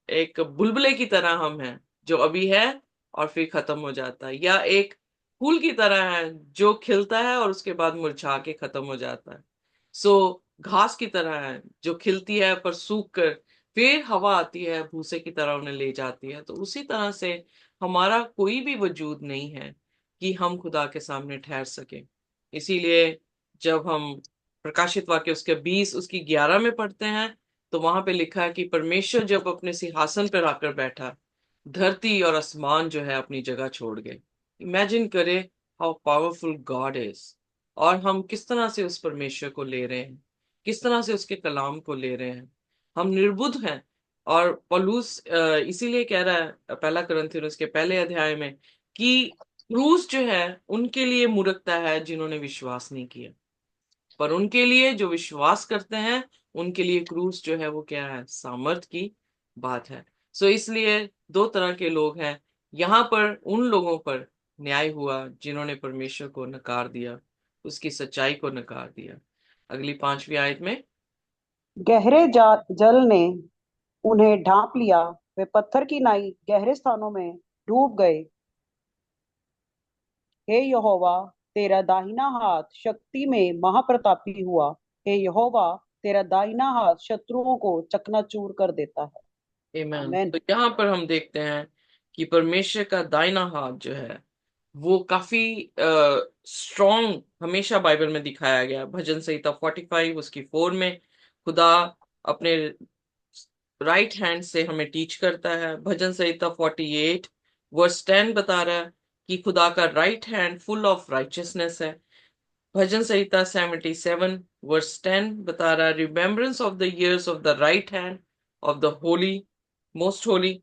एक बुलबुले की तरह हम हैं, जो अभी है और फिर खत्म हो जाता है, या एक फूल की तरह है जो खिलता है और उसके बाद मुरझा के खत्म हो जाता है। सो घास की तरह है जो खिलती है पर सूख कर फिर हवा आती है भूसे की तरह उन्हें ले जाती है। तो उसी तरह से हमारा कोई भी वजूद नहीं है कि हम खुदा के सामने ठहर सके। इसीलिए जब हम प्रकाशित वाक्य उसके 20 उसकी 11 में पढ़ते हैं तो वहां पे लिखा है कि परमेश्वर जब अपने सिंहासन पर आकर बैठा, धरती और आसमान जो है अपनी जगह छोड़ गए। इमेजिन करें हाउ पावरफुल गॉड इज, और हम किस तरह से उस परमेश्वर को ले रहे हैं, किस तरह से उसके कलाम को ले रहे हैं। हम निर्बुद्ध हैं। और पौलुस इसीलिए कह रहा है पहला कुरिन्थियों उसके पहले अध्याय में कि क्रूस जो है उनके लिए मूर्खता है जिन्होंने विश्वास नहीं किया, पर उनके लिए जो विश्वास करते हैं उनके लिए क्रूस जो है वो क्या है, सामर्थ की बात है। सो इसलिए दो तरह के लोग हैं यहाँ पर। उन लोगों पर न्याय हुआ जिन्होंने परमेश्वर को नकार दिया, उसकी सच्चाई को नकार दिया। अगली 5वीं आयत में, गहरे जल ने उन्हें ढांप लिया, वे पत्थर की नाई गहरे स्थानों में डूब गए। हे यहोवा, तेरा दाहिना हाथ शक्ति में महाप्रतापी हुआ। हे यहोवा, तेरा दाहिना हाथ शत्रुओं को चकनाचूर कर देता है। आमेन। आमेन। तो यहाँ पर हम देखते हैं कि परमेश्वर का दाहिना हाथ जो है वो काफी स्ट्रॉन्ग हमेशा बाइबल में दिखाया गया। भजन संहिता 45 उसकी 4 में खुदा अपने राइट हैंड से हमें टीच करता है। भजन संहिता 48 वर्स 10 बता रहा है कि खुदा का right hand full of righteousness है। भजन संहिता 77 वर्स 10 बता रहा है, remembrance of the years of the right hand of the holy, most holy.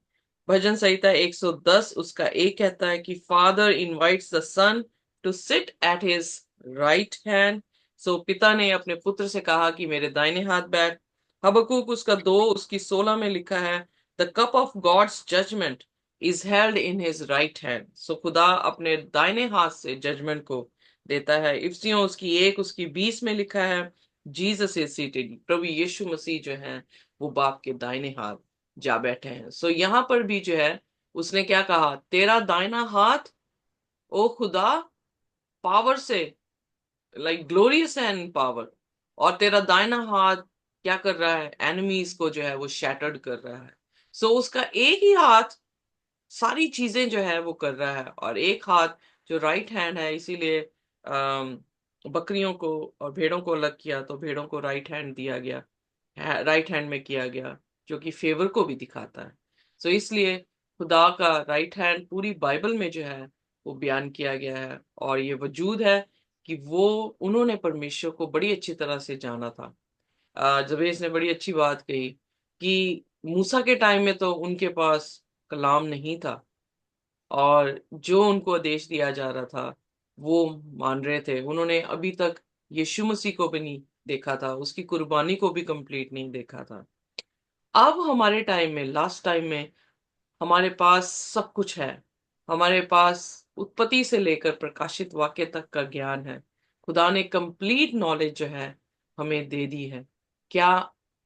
भजन संहिता 110 उसका एक कहता है कि father invites the son to sit at his right hand. So पिता ने अपने पुत्र से कहा कि मेरे दाहिने हाथ बैठ। हबक्कूक उसका 2 उसकी 16 में लिखा है, the cup of God's judgment is held in his right hand. So खुदा अपने दाहिने हाथ से जजमेंट को देता है। इफसियों उसकी 1 उसकी 20 में लिखा है, जीसस इज सीटेड, प्रभु यीशु मसीह जो है वो बाप के दाहिने हाथ जा बैठे हैं। सो यहाँ पर भी जो है उसने क्या कहा, तेरा दाहिना हाथ ओ खुदा पावर से, लाइक ग्लोरियस है इन पावर, और तेरा दाहिना हाथ क्या कर रहा है, एनिमीज को जो है वो शैटर्ड कर रहा है। सो उसका एक ही हाथ सारी चीजें जो है वो कर रहा है, और एक हाथ जो राइट हैंड है। इसीलिए बकरियों को और भेड़ों को अलग किया तो भेड़ों को राइट हैंड दिया गया, राइट हैंड में किया गया, जो कि फेवर को भी दिखाता है। सो इसलिए खुदा का राइट हैंड पूरी बाइबल में जो है वो बयान किया गया है, और ये वजूद है कि वो उन्होंने परमेश्वर को बड़ी अच्छी तरह से जाना था। जबेस ने बड़ी अच्छी बात कही कि मूसा के टाइम में तो उनके पास कलाम नहीं था, और जो उनको आदेश दिया जा रहा था वो मान रहे थे। उन्होंने अभी तक यीशु मसीह को भी नहीं देखा था, उसकी कुर्बानी को भी कंप्लीट नहीं देखा था। अब हमारे टाइम में, लास्ट टाइम में, हमारे पास सब कुछ है। हमारे पास उत्पत्ति से लेकर प्रकाशित वाक्य तक का ज्ञान है। खुदा ने कंप्लीट नॉलेज जो है हमें दे दी है। क्या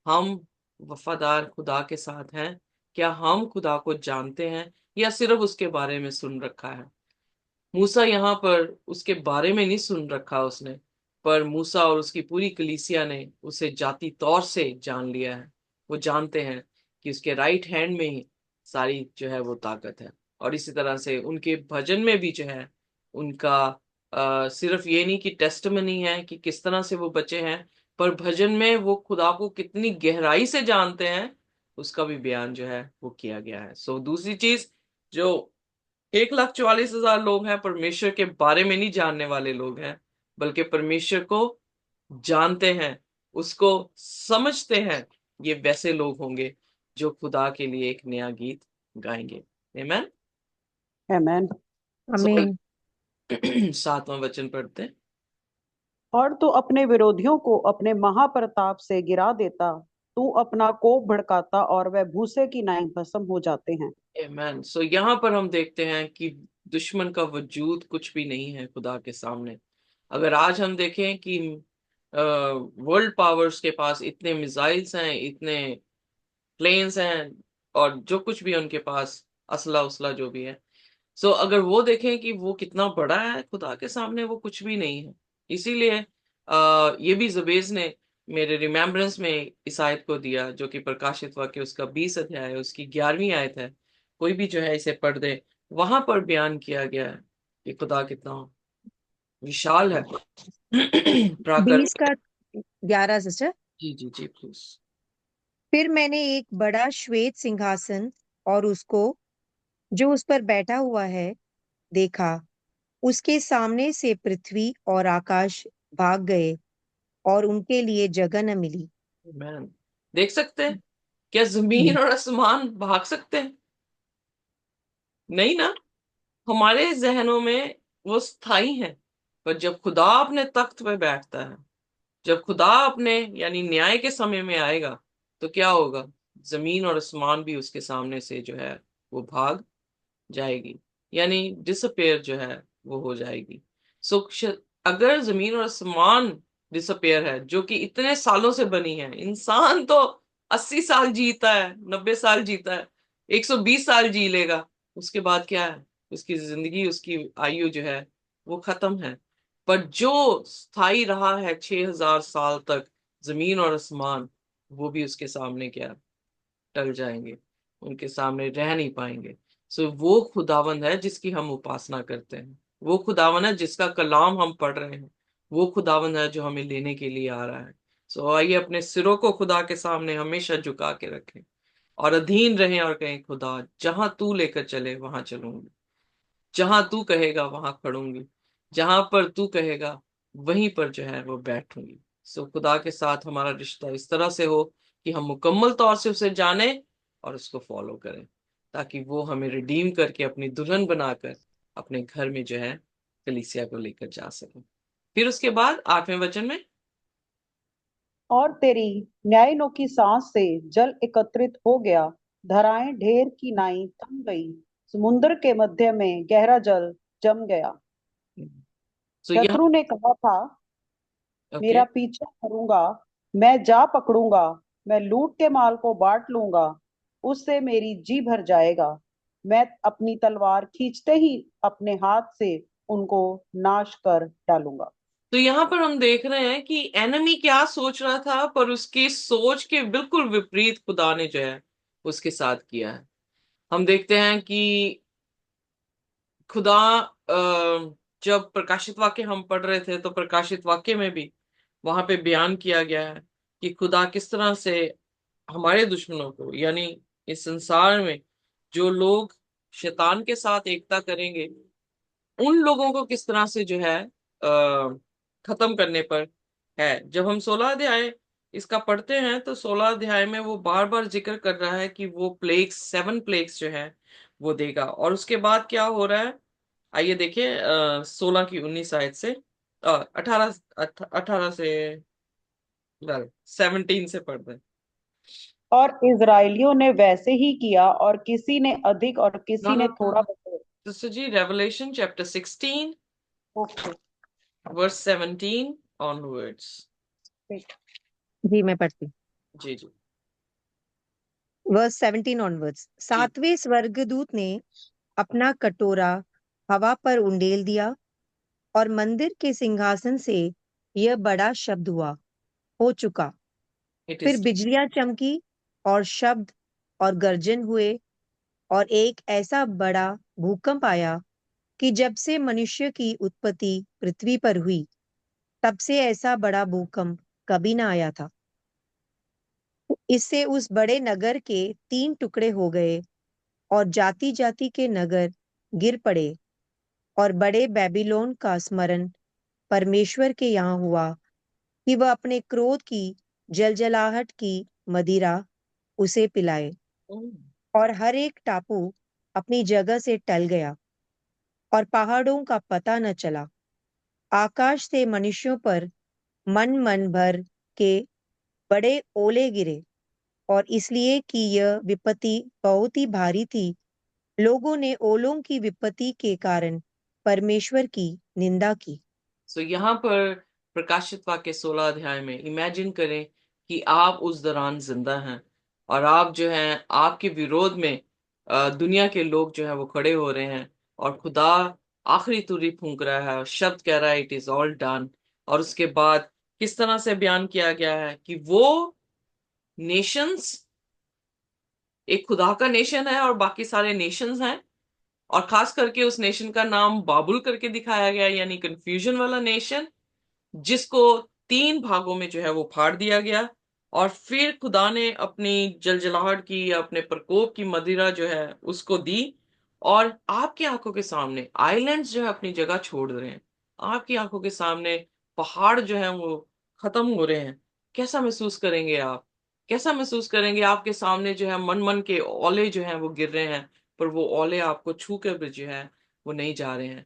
हम वफादार खुदा के साथ हैं? क्या हम खुदा को जानते हैं या सिर्फ उसके बारे में सुन रखा है? मूसा यहाँ पर उसके बारे में नहीं सुन रखा उसने, पर मूसा और उसकी पूरी कलीसिया ने उसे जाति तौर से जान लिया है। वो जानते हैं कि उसके राइट हैंड में ही सारी जो है वो ताकत है। और इसी तरह से उनके भजन में भी जो है उनका सिर्फ ये नहीं कि टेस्टमनी है कि किस तरह से वो बचे हैं, पर भजन में वो खुदा को कितनी गहराई से जानते हैं उसका भी बयान जो है वो किया गया है। सो दूसरी चीज, जो 1,44,000 लोग हैं परमेश्वर के बारे में नहीं जानने वाले लोग हैं, बल्कि परमेश्वर को जानते हैं, उसको समझते हैं, ये वैसे लोग होंगे जो खुदा के लिए एक नया गीत गाएंगे। आमेन। आमेन। सो आमीन। 7वां वचन पढ़ते हैं। और तू अपने विरोधियों को अपने महाप्रताप से गिरा देता, तू अपना कोप भड़काता और वह भूसे की नाई भस्म हो जाते हैं। आमेन। सो यहाँ पर हम देखते हैं कि दुश्मन का वजूद कुछ भी नहीं है खुदा के सामने। अगर आज हम देखें कि वर्ल्ड पावर्स के पास इतने मिसाइल्स हैं, इतने प्लेन्स हैं, और जो कुछ भी है उनके पास, असला उसला जो भी है, सो अगर वो देखें कि वो कितना बड़ा है, खुदा के सामने वो कुछ भी नहीं है। इसीलिए ये भी जबेज ने मेरे रिमेम्बरेंस में इस आयत को दिया, जो कि प्रकाशित वाक्य उसका 20 अध्याय है, उसकी 11वीं आयत है। कोई भी जो है इसे पढ़ दे, वहां पर बयान किया गया है कि खुदा कितना विशाल है। प्राकर 20 का 11 sister. Ji ji ji please. फिर मैंने एक बड़ा श्वेत सिंहासन और उसको जो उस पर बैठा हुआ है देखा। उसके सामने से पृथ्वी और आकाश भाग गए और उनके लिए जगह न मिली। मैन, देख सकते हैं क्या जमीन हम्म, और आसमान भाग सकते हैं? नहीं ना। हमारे जहनों में वो स्थाई है, पर जब खुदा अपने तख्त पे बैठता है, जब खुदा अपने यानी न्याय के समय में आएगा, तो क्या होगा? जमीन और आसमान भी उसके सामने से जो है वो भाग जाएगी, यानी डिसअपेयर जो है वो हो जाएगी। सो अगर जमीन और आसमान डिसअपेयर है, जो कि इतने सालों से बनी है, इंसान तो 80 साल जीता है, 90 साल जीता है, 120 साल जी लेगा, उसके बाद क्या है? उसकी जिंदगी, उसकी आयु जो है वो खत्म है। पर जो स्थायी रहा है 6000 साल तक, जमीन और आसमान, वो भी उसके सामने क्या, टल जाएंगे, उनके सामने रह नहीं पाएंगे। सो वो खुदावंद है जिसकी हम उपासना करते हैं, वो खुदावंद है जिसका कलाम हम पढ़ रहे हैं, वो खुदावंद है जो हमें लेने के लिए आ रहा है। सो आइए अपने सिरों को खुदा के सामने हमेशा झुका के रखें और अधीन रहें और कहें, खुदा जहां तू लेकर चले वहां चलूंगी, जहां तू कहेगा वहां खड़ूंगी, जहां पर तू कहेगा वहीं पर जो है वो बैठूंगी। सो खुदा के साथ हमारा रिश्ता इस तरह से हो कि हम मुकम्मल तौर से उसे जाने और उसको फॉलो करें, ताकि वो हमें रिडीम करके अपनी दुल्हन बनाकर अपने घर में जो है कलीसिया को लेकर जा सके। फिर उसके बाद 8वें वचन में, और तेरी न्यायियों की सांस से जल एकत्रित हो गया, धाराएं ढेर की नाई थम गई, समुद्र के मध्य में गहरा जल जम गया। सो यहाँ, शत्रु ने कहा था, ओके, मेरा पीछा करूंगा, मैं जा पकड़ूंगा, मैं लूट के माल को बांट लूंगा, उससे मेरी जी भर जाएगा, मैं अपनी तलवार खींचते ही अपने हाथ से उनको नाश कर डालूंगा। तो यहाँ पर हम देख रहे हैं कि एनिमी क्या सोच रहा था, पर उसकी सोच के बिल्कुल विपरीत खुदा ने जो है उसके साथ किया है। हम देखते हैं कि खुदा जब प्रकाशित वाक्य हम पढ़ रहे थे, तो प्रकाशित वाक्य में भी वहां पे बयान किया गया है कि खुदा किस तरह से हमारे दुश्मनों को, यानी इस संसार में जो लोग शैतान के साथ एकता करेंगे, उन लोगों को किस तरह से जो है खत्म करने पर है। जब हम 16 अध्याय इसका पढ़ते हैं, तो 16 अध्याय में वो बार बार जिक्र कर रहा है कि वो प्लेग्स, 7 प्लेग्स जो है वो देगा। और उसके बाद क्या हो रहा है, आइए देखिए 16 की 19 आयत से, 18, 18 से, 17 से पढ़ते हैं। और इजरायलियों ने वैसे ही किया, और किसी ने अधिक और नो किसी नो ने नो थोड़ा नो, बतौर। सिस्टर जी, Revelation chapter 16 okay, verse 17 onwards. ठीक। जी मैं पढ़ती हूँ। जी जी वर्स 17 ऑनवर्ड्स। जी। सातवें स्वर्गदूत ने अपना कटोरा हवा पर उंडेल दिया और मंदिर के सिंहासन से यह बड़ा शब्द हुआ, हो चुका। इट फिर इज। बिजलियां चमकी और शब्द और गर्जन हुए और एक ऐसा बड़ा भूकंप आया कि जब से मनुष्य की उत्पत्ति पृथ्वी पर हुई, तब से ऐसा बड़ा भूकंप कभी ना आया था। इससे उस बड़े नगर के 3 टुकड़े हो गए और जाति जाति के नगर गिर पड़े। और बड़े बेबीलोन का स्मरण परमेश्वर के यहाँ हुआ कि वह अपने क्रोध की जलजलाहट की मदिरा उसे पिलाए। और हर एक टापू अपनी जगह से टल गया और पहाड़ों का पता न चला। आकाश से मनुष्यों पर मन मन भर के बड़े ओले गिरे, और इसलिए कि यह विपत्ति बहुत ही भारी थी, लोगों ने ओलों की विपत्ति के कारण परमेश्वर की निंदा की। सो यहाँ पर प्रकाशित वाक्य 16 अध्याय में इमेजिन करें कि आप उस दौरान जिंदा हैं, और आप जो हैं, आपके विरोध में दुनिया के लोग जो है वो खड़े हो रहे हैं, और खुदा आखिरी तुरही फूंक रहा है और शब्द कह रहा है, इट इज ऑल डन। और उसके बाद किस तरह से बयान किया गया है कि वो नेशंस, एक खुदा का नेशन है और बाकी सारे नेशंस हैं, और खास करके उस नेशन का नाम बाबुल करके दिखाया गया है, यानी कंफ्यूजन वाला नेशन, जिसको 3 भागों में जो है वो फाड़ दिया गया। और फिर खुदा ने अपनी जलजलाहट की या अपने प्रकोप की मदिरा जो है उसको दी। और आपकी आंखों के सामने आइलैंड्स जो है अपनी जगह छोड़ रहे हैं। आपकी आंखों के सामने पहाड़ जो है वो खत्म हो रहे हैं। कैसा महसूस करेंगे आप? कैसा महसूस करेंगे? आपके सामने जो है मन मन के ओले जो हैं वो गिर रहे हैं, पर वो ओले आपको छू कर भी जो है वो नहीं जा रहे हैं।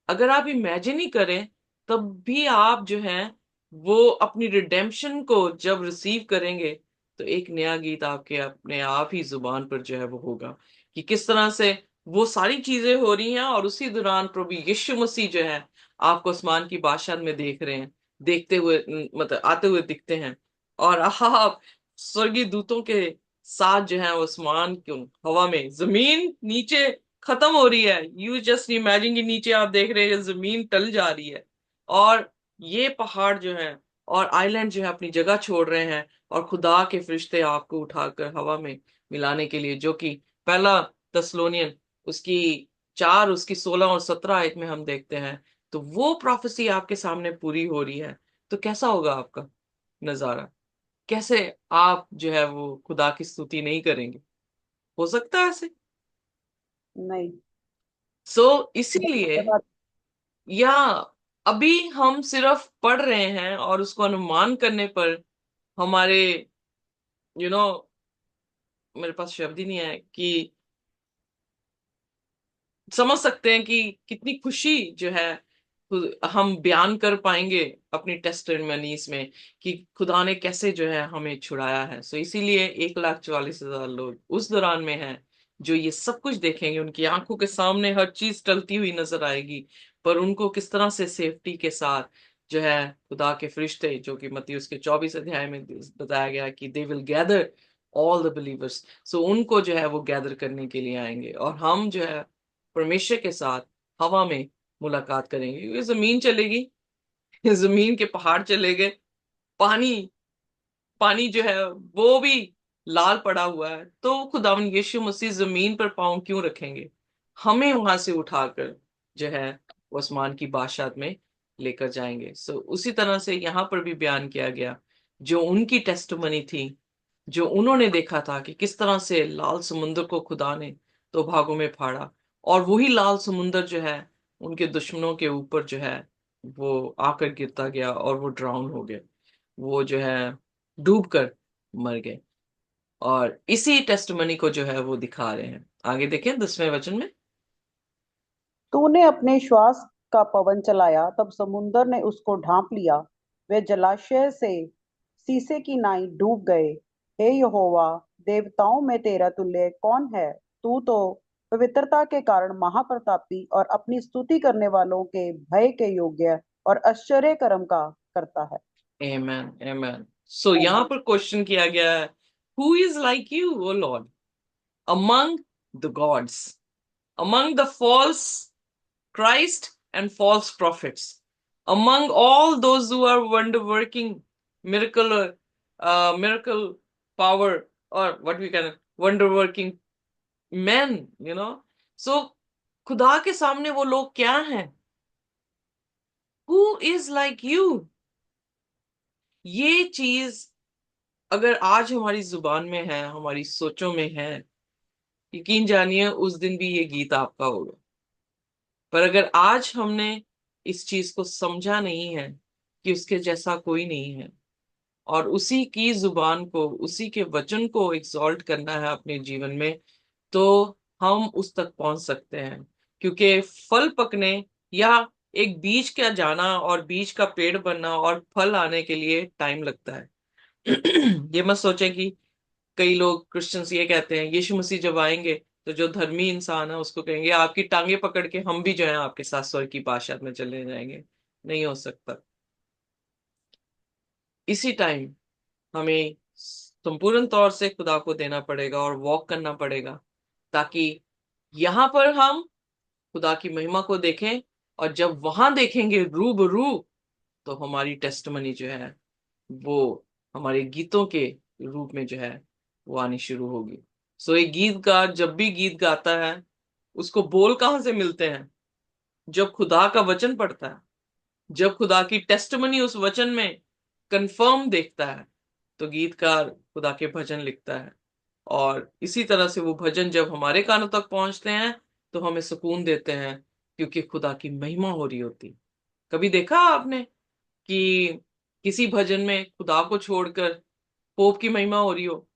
अगर आप इमेजिन ही करें, तब भी आप जो है वो अपनी रिडेम्पशन को जब रिसीव करेंगे, तो एक नया गीत आपके अपने आप ही जुबान पर जो है वो होगा कि किस तरह से वो सारी चीजें हो रही हैं। और उसी दौरान प्रभु यीशु मसीह जो है आपको आसमान की बादशाह में देख रहे हैं, देखते हुए मतलब आते हुए दिखते हैं। और आप स्वर्गीय दूतों के साथ जो है वो आसमान क्यों हवा में, जमीन नीचे खत्म हो रही है। यू जस्ट इमेजिन कि नीचे आप देख रहे हैं जमीन टल जा रही है, और ये पहाड़ जो है और आइलैंड जो है अपनी जगह छोड़ रहे हैं, और खुदा के फरिश्ते आपको उठाकर हवा में मिलाने के लिए, जो कि पहला तस्लोनियन उसकी 4 उसकी 16 और 17 आयत में हम देखते हैं। तो वो प्रोफेसी आपके सामने पूरी हो रही है। तो कैसा होगा आपका नजारा? कैसे आप जो है वो खुदा की स्तुति नहीं करेंगे? हो सकता है ऐसे? नहीं। इसीलिए, या अभी हम सिर्फ पढ़ रहे हैं और उसको अनुमान करने पर हमारे यू नो मेरे पास शब्द ही नहीं है कि समझ सकते हैं कि कितनी खुशी जो है हम बयान कर पाएंगे अपनी टेस्टिमनीज में कि खुदा ने कैसे जो है हमें छुड़ाया है। इसीलिए 1,44,000 लोग उस दौरान में हैं जो ये सब कुछ देखेंगे। उनकी आंखों के सामने हर चीज टलती हुई नजर आएगी, पर उनको किस तरह से सेफ्टी के साथ जो है खुदा के फरिश्ते, जो कि मत्ती उसके 24 अध्याय में बताया गया कि they will gather all the believers. उनको जो है वो गैदर करने के लिए आएंगे, और हम जो है परमेश्वर के साथ हवा में मुलाकात करेंगे। ये जमीन चलेगी, जमीन के पहाड़ चले गए, पानी पानी जो है वो भी लाल पड़ा हुआ है, तो खुदावन यीशु मसीह जमीन पर पांव क्यों रखेंगे? हमें वहां से उठाकर जो है वो आसमान की बादशाह में लेकर जाएंगे। उसी तरह से यहाँ पर भी बयान किया गया, जो उनकी टेस्टमनी थी, जो उन्होंने देखा था कि किस तरह से लाल समुद्र को खुदा ने 2 भागों में फाड़ा, और वही लाल समुद्र जो है उनके दुश्मनों के ऊपर जो है वो आकर गिरता गया, और वो ड्राउन हो गए, वो जो है डूब कर मर गए। और इसी टेस्टमनी को जो है वो दिखा रहे हैं। आगे देखें 10वें वचन में। तूने अपने श्वास का पवन चलाया, तब समुंदर ने उसको ढांप लिया। वे जलाशय से सीसे की नाई डूब गए। हे यहोवा, देवताओं में तेरा तुल्य कौन है? तू तो पवित्रता के कारण महाप्रतापी और अपनी स्तुति करने वालों के भय के योग्य और आश्चर्य कर्म का करता है। आमेन, आमेन। यहाँ पर क्वेश्चन किया गया है, who is like you O lord among the gods, among the false Christ and false prophets, among all those who are wonder working miracle, miracle power, or what we can wonder working men, so खुदा के सामने वो लोग क्या हैं? Who is like you? ये चीज अगर आज हमारी जुबान में है, हमारी सोचों में है, यकीन जानिए उस दिन भी ये गीत आपका होगा। पर अगर आज हमने इस चीज को समझा नहीं है कि उसके जैसा कोई नहीं है, और उसी की जुबान को, उसी के वचन को एक्सॉल्ट करना है अपने जीवन में, तो हम उस तक पहुंच सकते हैं। क्योंकि फल पकने या एक बीज का जाना और बीज का पेड़ बनना और फल आने के लिए टाइम लगता है। ये मत सोचें कि कई लोग क्रिश्चियंस ये कहते हैं यीशु मसीह जब आएंगे तो जो धर्मी इंसान है उसको कहेंगे आपकी टांगे पकड़ के हम भी जो है आपके साथ स्वर्ग की बादशाह में चले जाएंगे। नहीं हो सकता। इसी टाइम हमें संपूर्ण तौर से खुदा को देना पड़ेगा और वॉक करना पड़ेगा, ताकि यहाँ पर हम खुदा की महिमा को देखें, और जब वहां देखेंगे रूबरू, तो हमारी टेस्टमनी जो है वो हमारे गीतों के रूप में जो है वो आनी शुरू होगी। एक गीतकार जब भी गीत गाता है, उसको बोल कहाँ से मिलते हैं? जब खुदा का वचन पढ़ता है, जब खुदा की टेस्टमनी उस वचन में कंफर्म देखता है तो गीतकार खुदा के भजन लिखता है। और इसी तरह से वो भजन जब हमारे कानों तक पहुंचते हैं तो हमें सुकून देते हैं, क्योंकि खुदा की महिमा हो रही होती। कभी देखा आपने कि किसी भजन में खुदा को छोड़कर पोप की महिमा हो रही हो,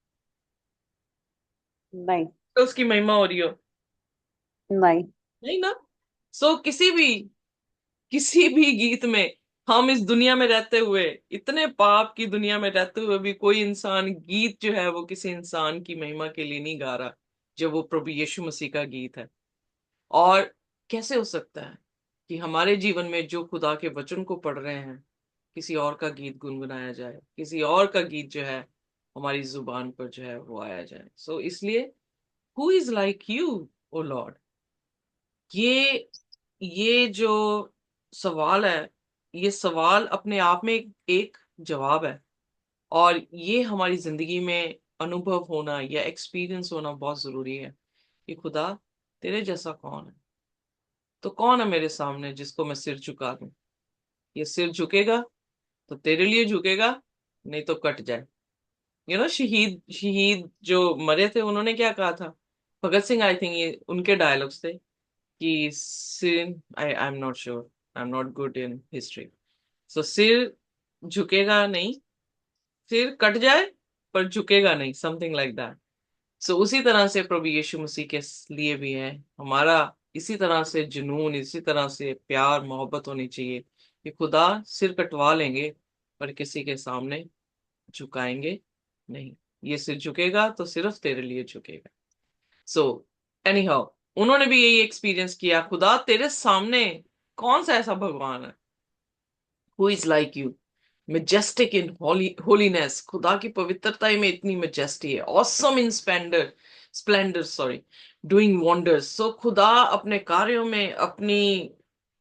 नहीं। तो उसकी महिमा हो रही हो? नहीं। नहीं ना। सो किसी भी गीत में, हम इस दुनिया में रहते हुए, इतने पाप की दुनिया में रहते हुए भी, कोई इंसान गीत जो है वो किसी इंसान की महिमा के लिए नहीं गा रहा, जब वो प्रभु यीशु मसीह का गीत है। और कैसे हो सकता है कि हमारे जीवन में जो खुदा के वचन को पढ़ रहे हैं, किसी और का गीत गुनगुनाया जाए, किसी और का गीत जो है हमारी जुबान पर जो है वो आया जाए। सो इसलिए, who is like you O lord, ये ये जो सवाल है, ये सवाल अपने आप में एक जवाब है। और ये हमारी जिंदगी में अनुभव होना या एक्सपीरियंस होना बहुत जरूरी है कि खुदा, तेरे जैसा कौन है? तो कौन है मेरे सामने जिसको मैं सिर झुका दूं? ये सिर झुकेगा तो तेरे लिए झुकेगा, नहीं तो कट जाए। शहीद शहीद जो मरे थे, उन्होंने क्या कहा था? भगत सिंह, आई थिंक ये उनके डायलॉग्स थे कि sir, I am not sure, I am not good in history. So सिर झुकेगा नहीं, सिर कट जाए पर झुकेगा नहीं, समथिंग लाइक दैट। सो उसी तरह से प्रभु यीशु मसीह के लिए भी है हमारा, इसी तरह से जुनून, इसी तरह से प्यार मोहब्बत होनी चाहिए कि खुदा सिर कटवा लेंगे पर किसी के सामने झुकाएंगे नहीं। ये सिर झुकेगा तो सिर्फ तेरे लिए झुकेगा। सो एनी हाउ, उन्होंने भी यही एक्सपीरियंस किया, खुदा तेरे सामने कौन सा ऐसा भगवान है, who is like you, Majestic in holiness, खुदा की पवित्रता में इतनी मेजेस्टी है, ऑसम इन स्प्लेंडर, सॉरी, डूइंग वंडर्स। सो खुदा अपने कार्यों में, अपनी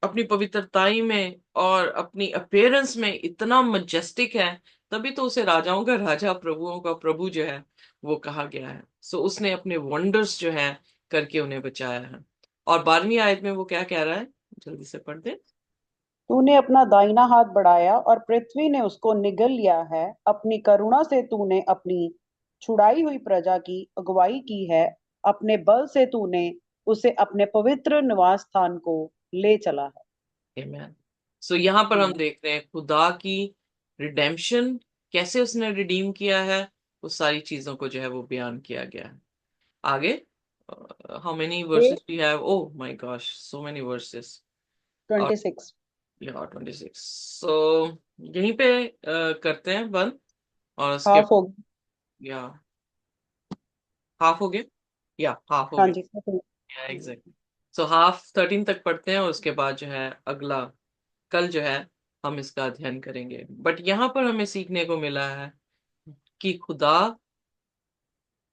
अपनी पवित्रताई में और अपनी अपीयरेंस में इतना मजेस्टिक है, तभी तो उसे राजाओं का राजा, प्रभुओं का प्रभु जो है वो कहा गया है। सो उसने अपने वंडर्स जो है करके उन्हें बचाया है। और 12वीं आयत में वो क्या कह रहा है, जल्दी से पढ़ दे। तूने अपना दाहिना हाथ बढ़ाया और पृथ्वी ने उसको निगल लिया है। अपनी करुणा से तूने अपनी छुड़ाई हुई प्रजा की अगुवाई की है। अपने बल से तूने उसे अपने पवित्र निवास स्थान को ले चला है। Amen. सो यहाँ पर हम हम्म। देख रहे हैं खुदा की रिडेम्पशन, कैसे उसने रिडीम किया है, उस सारी चीजों को जो है वो बयान किया गया है। आगे, हाउ मेनी ये verses we have? Oh my gosh, so many verses. और 26। या 26। सो यहीं पे करते हैं बंद। और उसके, हाफ हो। या हाफ हो गया, या हाफ हो हाँ गया, जी। या एग्जैक्टली। सो हाफ 13 तक पढ़ते हैं और उसके बाद जो है अगला, कल जो है हम इसका अध्ययन करेंगे। बट यहाँ पर हमें सीखने को मिला है कि खुदा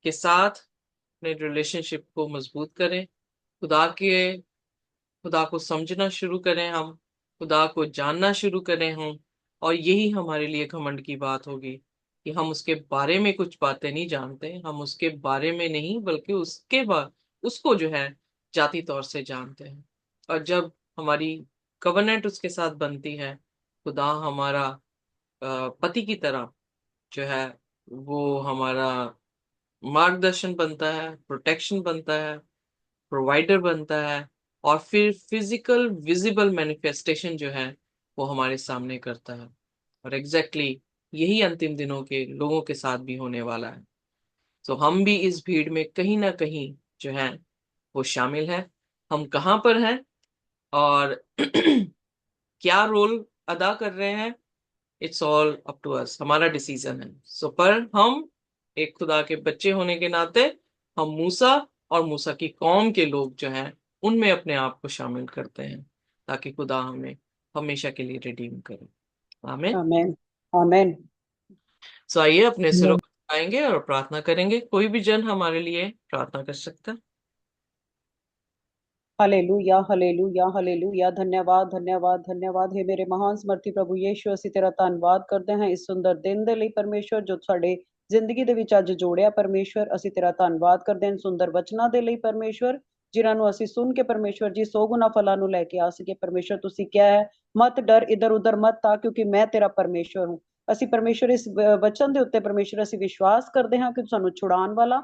के साथ अपने रिलेशनशिप को मजबूत करें, खुदा के खुदा को समझना शुरू करें हम, खुदा को जानना शुरू करें हम। और यही हमारे लिए घमंड की बात होगी कि हम उसके बारे में कुछ बातें नहीं जानते, हम उसके बारे में नहीं बल्कि उसके बाद उसको जो है जाति तौर से जानते हैं। और जब हमारी कवनेंट उसके साथ बनती है, खुदा हमारा पति की तरह जो है वो हमारा मार्गदर्शन बनता है, प्रोटेक्शन बनता है, प्रोवाइडर बनता है। और फिर फिजिकल विजिबल मैनिफेस्टेशन जो है वो हमारे सामने करता है। और एग्जैक्टली यही अंतिम दिनों के लोगों के साथ भी होने वाला है। तो हम भी इस भीड़ में कहीं ना कहीं जो है वो शामिल है। हम कहाँ पर हैं और क्या रोल अदा कर रहे हैं, it's all up to us, हमारा डिसीजन है। सो पर हम एक खुदा के बच्चे होने के नाते, हम मूसा और मूसा की कौम के लोग जो हैं उनमें अपने आप को शामिल करते हैं, ताकि खुदा हमें हमेशा के लिए रिडीम करे। आमीन। आमेन। आमेन। सो आइए अपने सिरों को झुकाएंगे और प्रार्थना करेंगे। कोई भी जन हमारे लिए प्रार्थना कर सकता है। Hallelujah, hallelujah, hallelujah. धन्यवाद, धन्यवाद, धन्यवाद। हे मेरे महान ਸਮਰਥੀ ਪ੍ਰਭੂ ਯੀਸ਼ੂ, ਅਸੀਂ ਤੇਰਾ ਧੰਨਵਾਦ ਕਰਦੇ ਹਾਂ ਇਸ ਸੁੰਦਰ ਦਿਨ ਦੇ ਲਈ ਪਰਮੇਸ਼ਵਰ, ਜੋ ਸਾਡੇ ਜ਼ਿੰਦਗੀ ਦੇ ਵਿੱਚ ਅੱਜ ਜੋੜਿਆ ਪਰਮੇਸ਼ਵਰ। ਅਸੀਂ ਤੇਰਾ ਧੰਨਵਾਦ ਕਰਦੇ ਹਾਂ ਸੁੰਦਰ ਵਚਨਾਂ ਦੇ ਲਈ ਪਰਮੇਸ਼ਵਰ, ਜਿਨ੍ਹਾਂ ਨੂੰ ਅਸੀਂ ਸੁਣ ਕੇ ਪਰਮੇਸ਼ਵਰ ਜੀ 100 ਗੁਣਾ ਫਲਾਂ ਨੂੰ ਲੈ ਕੇ ਆ ਸਕੇ। ਪਰਮੇਸ਼ਵਰ ਤੁਸੀਂ ਕਿਹਾ ਹੈ, ਮਤ ਡਰ, ਇਧਰ ਉਧਰ ਮਤ ਤਾ, ਕਿਉਂਕਿ ਮੈਂ ਤੇਰਾ ਪਰਮੇਸ਼ਵਰ ਹੂੰ। ਅਸੀਂ ਪਰਮੇਸ਼ਵਰ ਇਸ ਵਚਨ ਦੇ ਉੱਤੇ ਪਰਮੇਸ਼ਵਰ ਅਸੀਂ ਵਿਸ਼ਵਾਸ ਕਰਦੇ ਹਾਂ ਕਿ ਸਾਨੂੰ ਛੁਡਾਉਣ ਵਾਲਾ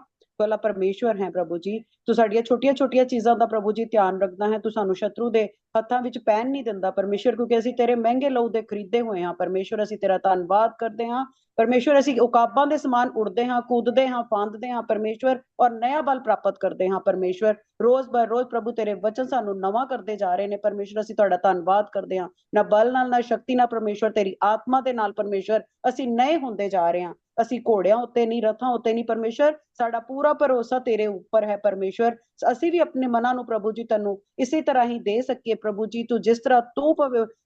ਪਰਮੇਸ਼ਵਰ ਹੈ ਪ੍ਰਭੂ ਜੀ। ਤੂੰ ਸਾਡੀਆਂ ਛੋਟੀਆਂ ਛੋਟੀਆਂ ਚੀਜ਼ਾਂ ਦਾ ਪ੍ਰਭੂ ਜੀ ਧਿਆਨ ਰੱਖਦਾ ਹੈ। ਤੂੰ ਸਾਨੂੰ ਸ਼ਤਰੂ ਦੇ ਹੱਥਾਂ ਵਿੱਚ ਪੈਣ ਨਹੀਂ ਦਿੰਦਾ ਪਰਮੇਸ਼ਵਰ, ਕਿਉਂਕਿ ਅਸੀਂ ਤੇਰੇ ਮਹਿੰਗੇ ਲਹੂ ਦੇ ਖਰੀਦੇ ਹੋਏ ਹਾਂ ਪਰਮੇਸ਼ਵਰ। ਅਸੀਂ ਤੇਰਾ ਧੰਨਵਾਦ ਕਰਦੇ ਹਾਂ ਪਰਮੇਸ਼ਵਰ। ਅਸੀਂ ਉਕਾਬਾਂ ਦੇ ਸਮਾਨ ਉੜਦੇ ਹਾਂ, ਕੂਦਦੇ ਹਾਂ, ਫਾਂਦਦੇ ਹਾਂ ਪਰਮੇਸ਼ਵਰ, ਔਰ ਨया ਬਲ ਪ੍ਰਾਪਤ ਕਰਦੇ ਹਾਂ ਪਰਮੇਸ਼ਵਰ। ਰੋਜ਼ ਬਰ ਰੋਜ਼ ਪ੍ਰਭੂ ਤੇਰੇ ਵਚਨ ਸਾਨੂੰ ਨਵਾਂ ਕਰਦੇ ਜਾ ਰਹੇ ਨੇ ਪਰਮੇਸ਼ਵਰ। ਅਸੀਂ ਤੁਹਾਡਾ ਧੰਨਵਾਦ ਕਰਦੇ ਹਾਂ। ਨਾ ਬਲ ਨਾਲ, ਨਾ ਸ਼ਕਤੀ ਨਾਲ ਪਰਮੇਸ਼ਵਰ, ਤੇਰੀ ਆਤਮਾ ਦੇ ਨਾਲ ਪਰਮੇਸ਼ਵਰ ਅਸੀਂ ਨਏ ਹੁੰਦੇ ਜਾ ਰਹੇ ਹਾਂ। ਅਸੀਂ ਘੋੜਿਆਂ ਉੱਤੇ ਨਹੀਂ, ਰਥਾਂ ਉੱਤੇ ਨਹੀਂ ਪਰਮੇਸ਼ਵਰ, ਸਾਡਾ ਪੂਰਾ ਭਰੋਸਾ ਤੇਰੇ ਉੱਪਰ ਹੈ ਪਰਮੇਸ਼ਵਰ। ਅਸੀਂ ਵੀ ਆਪਣੇ ਮਨਾਂ ਨੂੰ ਪ੍ਰਭੂ ਜੀ ਤੈਨੂੰ ਇਸੇ ਤਰ੍ਹਾਂ ਹੀ ਦੇ ਸਕੀਏ ਪ੍ਰਭੂ ਜੀ। ਤੂੰ ਜਿਸ ਤਰ੍ਹਾਂ ਤੂੰ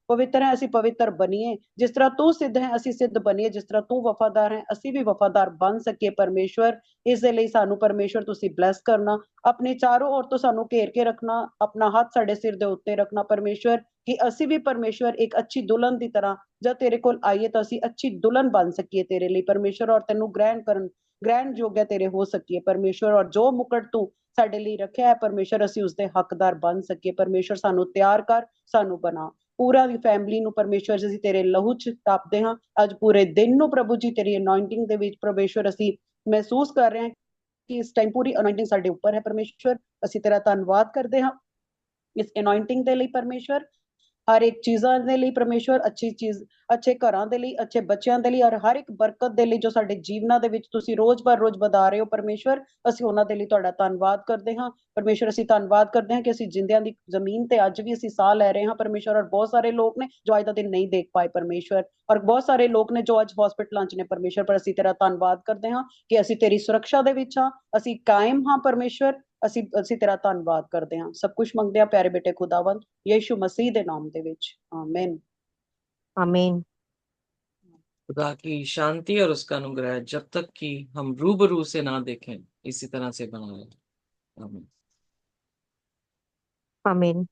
ਪਵਿੱਤਰ ਹੈ ਅਸੀਂ ਪਵਿੱਤਰ ਬਣੀਏ, ਜਿਸ ਤਰ੍ਹਾਂ ਤੂੰ ਸਿੱਧ ਹੈ ਅਸੀਂ ਸਿੱਧ ਬਣੀਏ, ਜਿਸ ਤਰ੍ਹਾਂ ਤੂੰ ਵਫਾਦਾਰ ਹੈ ਅਸੀਂ ਵੀ ਵਫਾਦਾਰ ਬਣ ਸਕੀਏ ਪਰਮੇਸ਼ਵਰ। ਇਸ ਦੇ ਲਈ ਸਾਨੂੰ ਪਰਮੇਸ਼ਵਰ ਤੁਸੀਂ ਬਲੈਸ ਕਰਨਾ, ਆਪਣੇ ਚਾਰੋਂ ओर ਤੋਂ ਸਾਨੂੰ ਘੇਰ ਕੇ ਰੱਖਣਾ, ਆਪਣਾ ਹੱਥ ਸਾਡੇ ਸਿਰ ਦੇ ਉੱਤੇ ਰੱਖਣਾ ਪਰਮੇਸ਼ਵਰ, ਕਿ ਅਸੀਂ ਵੀ ਪਰਮੇਸ਼ਵਰ ਇੱਕ ਅੱਛੀ ਦੁਲਹਨ ਦੀ ਤਰ੍ਹਾਂ ਜਦ ਤੇਰੇ ਕੋਲ ਆਈਏ ਤਾਂ ਅਸੀਂ ਅੱਛੀ ਦੁਲਹਨ ਬਣ ਸਕੀਏ ਤੇਰੇ ਲਈ ਪਰਮੇਸ਼ਵਰ, ਔਰ ਤੈਨੂੰ ਗ੍ਰਹਿਣ ਯੋਗਿਆ ਤੇਰੇ ਹੋ ਸਕੀਏ ਪਰਮੇਸ਼ਵਰ। ਔਰ ਜੋ ਮੁਕਟ ਤੂੰ ਸਾਡੇ ਲਈ ਰੱਖਿਆ ਹੈ ਪਰਮੇਸ਼ਵਰ ਅਸੀਂ ਉਸਦੇ ਹੱਕਦਾਰ ਬਣ ਸਕੀਏ ਪਰਮੇਸ਼ਵਰ। ਸਾਨੂੰ ਤਿਆਰ ਕਰ, ਸਾਨੂੰ ਬਣਾ, ਪੂਰਾ ਦੀ ਫੈਮਿਲੀ ਨੂੰ ਪਰਮੇਸ਼ਵਰ ਅਸੀਂ ਤੇਰੇ ਲਹੂ ਚ ਤਾਪਦੇ ਹਾਂ। ਅੱਜ ਪੂਰੇ ਦਿਨ ਨੂੰ ਪ੍ਰਭੂ ਜੀ ਤੇਰੀ ਅਨੋਇੰਟਿੰਗ ਦੇ ਵਿੱਚ ਪਰਮੇਸ਼ਵਰ ਅਸੀਂ ਮਹਿਸੂਸ ਕਰ ਰਹੇ ਹਾਂ ਕਿ ਇਸ ਟਾਈਮ ਪੂਰੀ ਅਨੋਇੰਟਿੰਗ ਸਾਡੇ ਉੱਪਰ ਹੈ ਪਰਮੇਸ਼ਵਰ। ਅਸੀਂ ਤੇਰਾ ਧੰਨਵਾਦ ਕਰਦੇ ਹਾਂ ਇਸ ਅਨੋਇੰਟਿੰਗ ਦੇ ਲਈ ਪਰਮੇਸ਼ਵਰ। ਹਰ ਇੱਕ ਚੀਜ਼ਾਂ ਦੇ ਲਈ ਪਰਮੇਸ਼ਵਰ, ਅੱਛੀ ਚੀਜ਼, ਅੱਛੇ ਘਰਾਂ ਦੇ ਲਈ, ਅੱਛੇ ਬੱਚਿਆਂ ਦੇ ਲਈ, ਔਰ ਹਰ ਇੱਕ ਬਰਕਤ ਦੇ ਲਈ ਜੋ ਸਾਡੇ ਜੀਵਨਾਂ ਦੇ ਵਿੱਚ ਤੁਸੀਂ ਰੋਜ਼ ਬਰ ਰੋਜ਼ ਵਧਾ ਰਹੇ ਹੋ ਪਰਮੇਸ਼ਵਰ। ਅਸੀਂ ਉਹਨਾਂ ਦੇ ਲਈ ਤੁਹਾਡਾ ਧੰਨਵਾਦ ਕਰਦੇ ਹਾਂ ਪਰਮੇਸ਼ਵਰ। ਅਸੀਂ ਧੰਨਵਾਦ ਕਰਦੇ ਹਾਂ ਕਿ ਅਸੀਂ ਜਿੰਦਿਆਂ ਦੀ ਜ਼ਮੀਨ ਤੇ ਅੱਜ ਵੀ ਅਸੀਂ ਸਾਹ ਲੈ ਰਹੇ ਹਾਂ ਪਰਮੇਸ਼ਵਰ। ਔਰ ਬਹੁਤ ਸਾਰੇ ਲੋਕ ਨੇ ਜੋ ਅੱਜ ਦਾ ਦਿਨ ਨਹੀਂ ਦੇਖ ਪਾਏ ਪਰਮੇਸ਼ਵਰ, ਔਰ ਬਹੁਤ ਸਾਰੇ ਲੋਕ ਨੇ ਜੋ ਅੱਜ ਹਸਪੀਟਲਾਂ ਚ ਨੇ ਪਰਮੇਸ਼ਵਰ। ਪਰ ਅਸੀਂ ਤੇਰਾ ਧੰਨਵਾਦ ਕਰਦੇ ਹਾਂ ਕਿ ਅਸੀਂ ਤੇਰੀ ਸੁਰੱਖਿਆ ਦੇ ਵਿੱਚ ਹਾਂ, ਅਸੀਂ ਕਾਇਮ ਹਾਂ ਪਰਮੇਸ਼ਵਰ। ਅਸੀਂ ਤੇਰਾ ਧੰਨਵਾਦ ਕਰਦੇ ਹਾਂ। ਸਭ ਕੁਝ ਮੰਗਦੇ ਹਾਂ ਪਿਆਰੇ ਬੇਟੇ ਖੁਦਾਵੰਦ यीशु मसीह दे नाम दे विच, आमीन। आमीन। खुदा की शांति और उसका अनुग्रह जब तक कि हम रूबरू से ना देखें इसी तरह से बना रहे। आमीन। आमीन।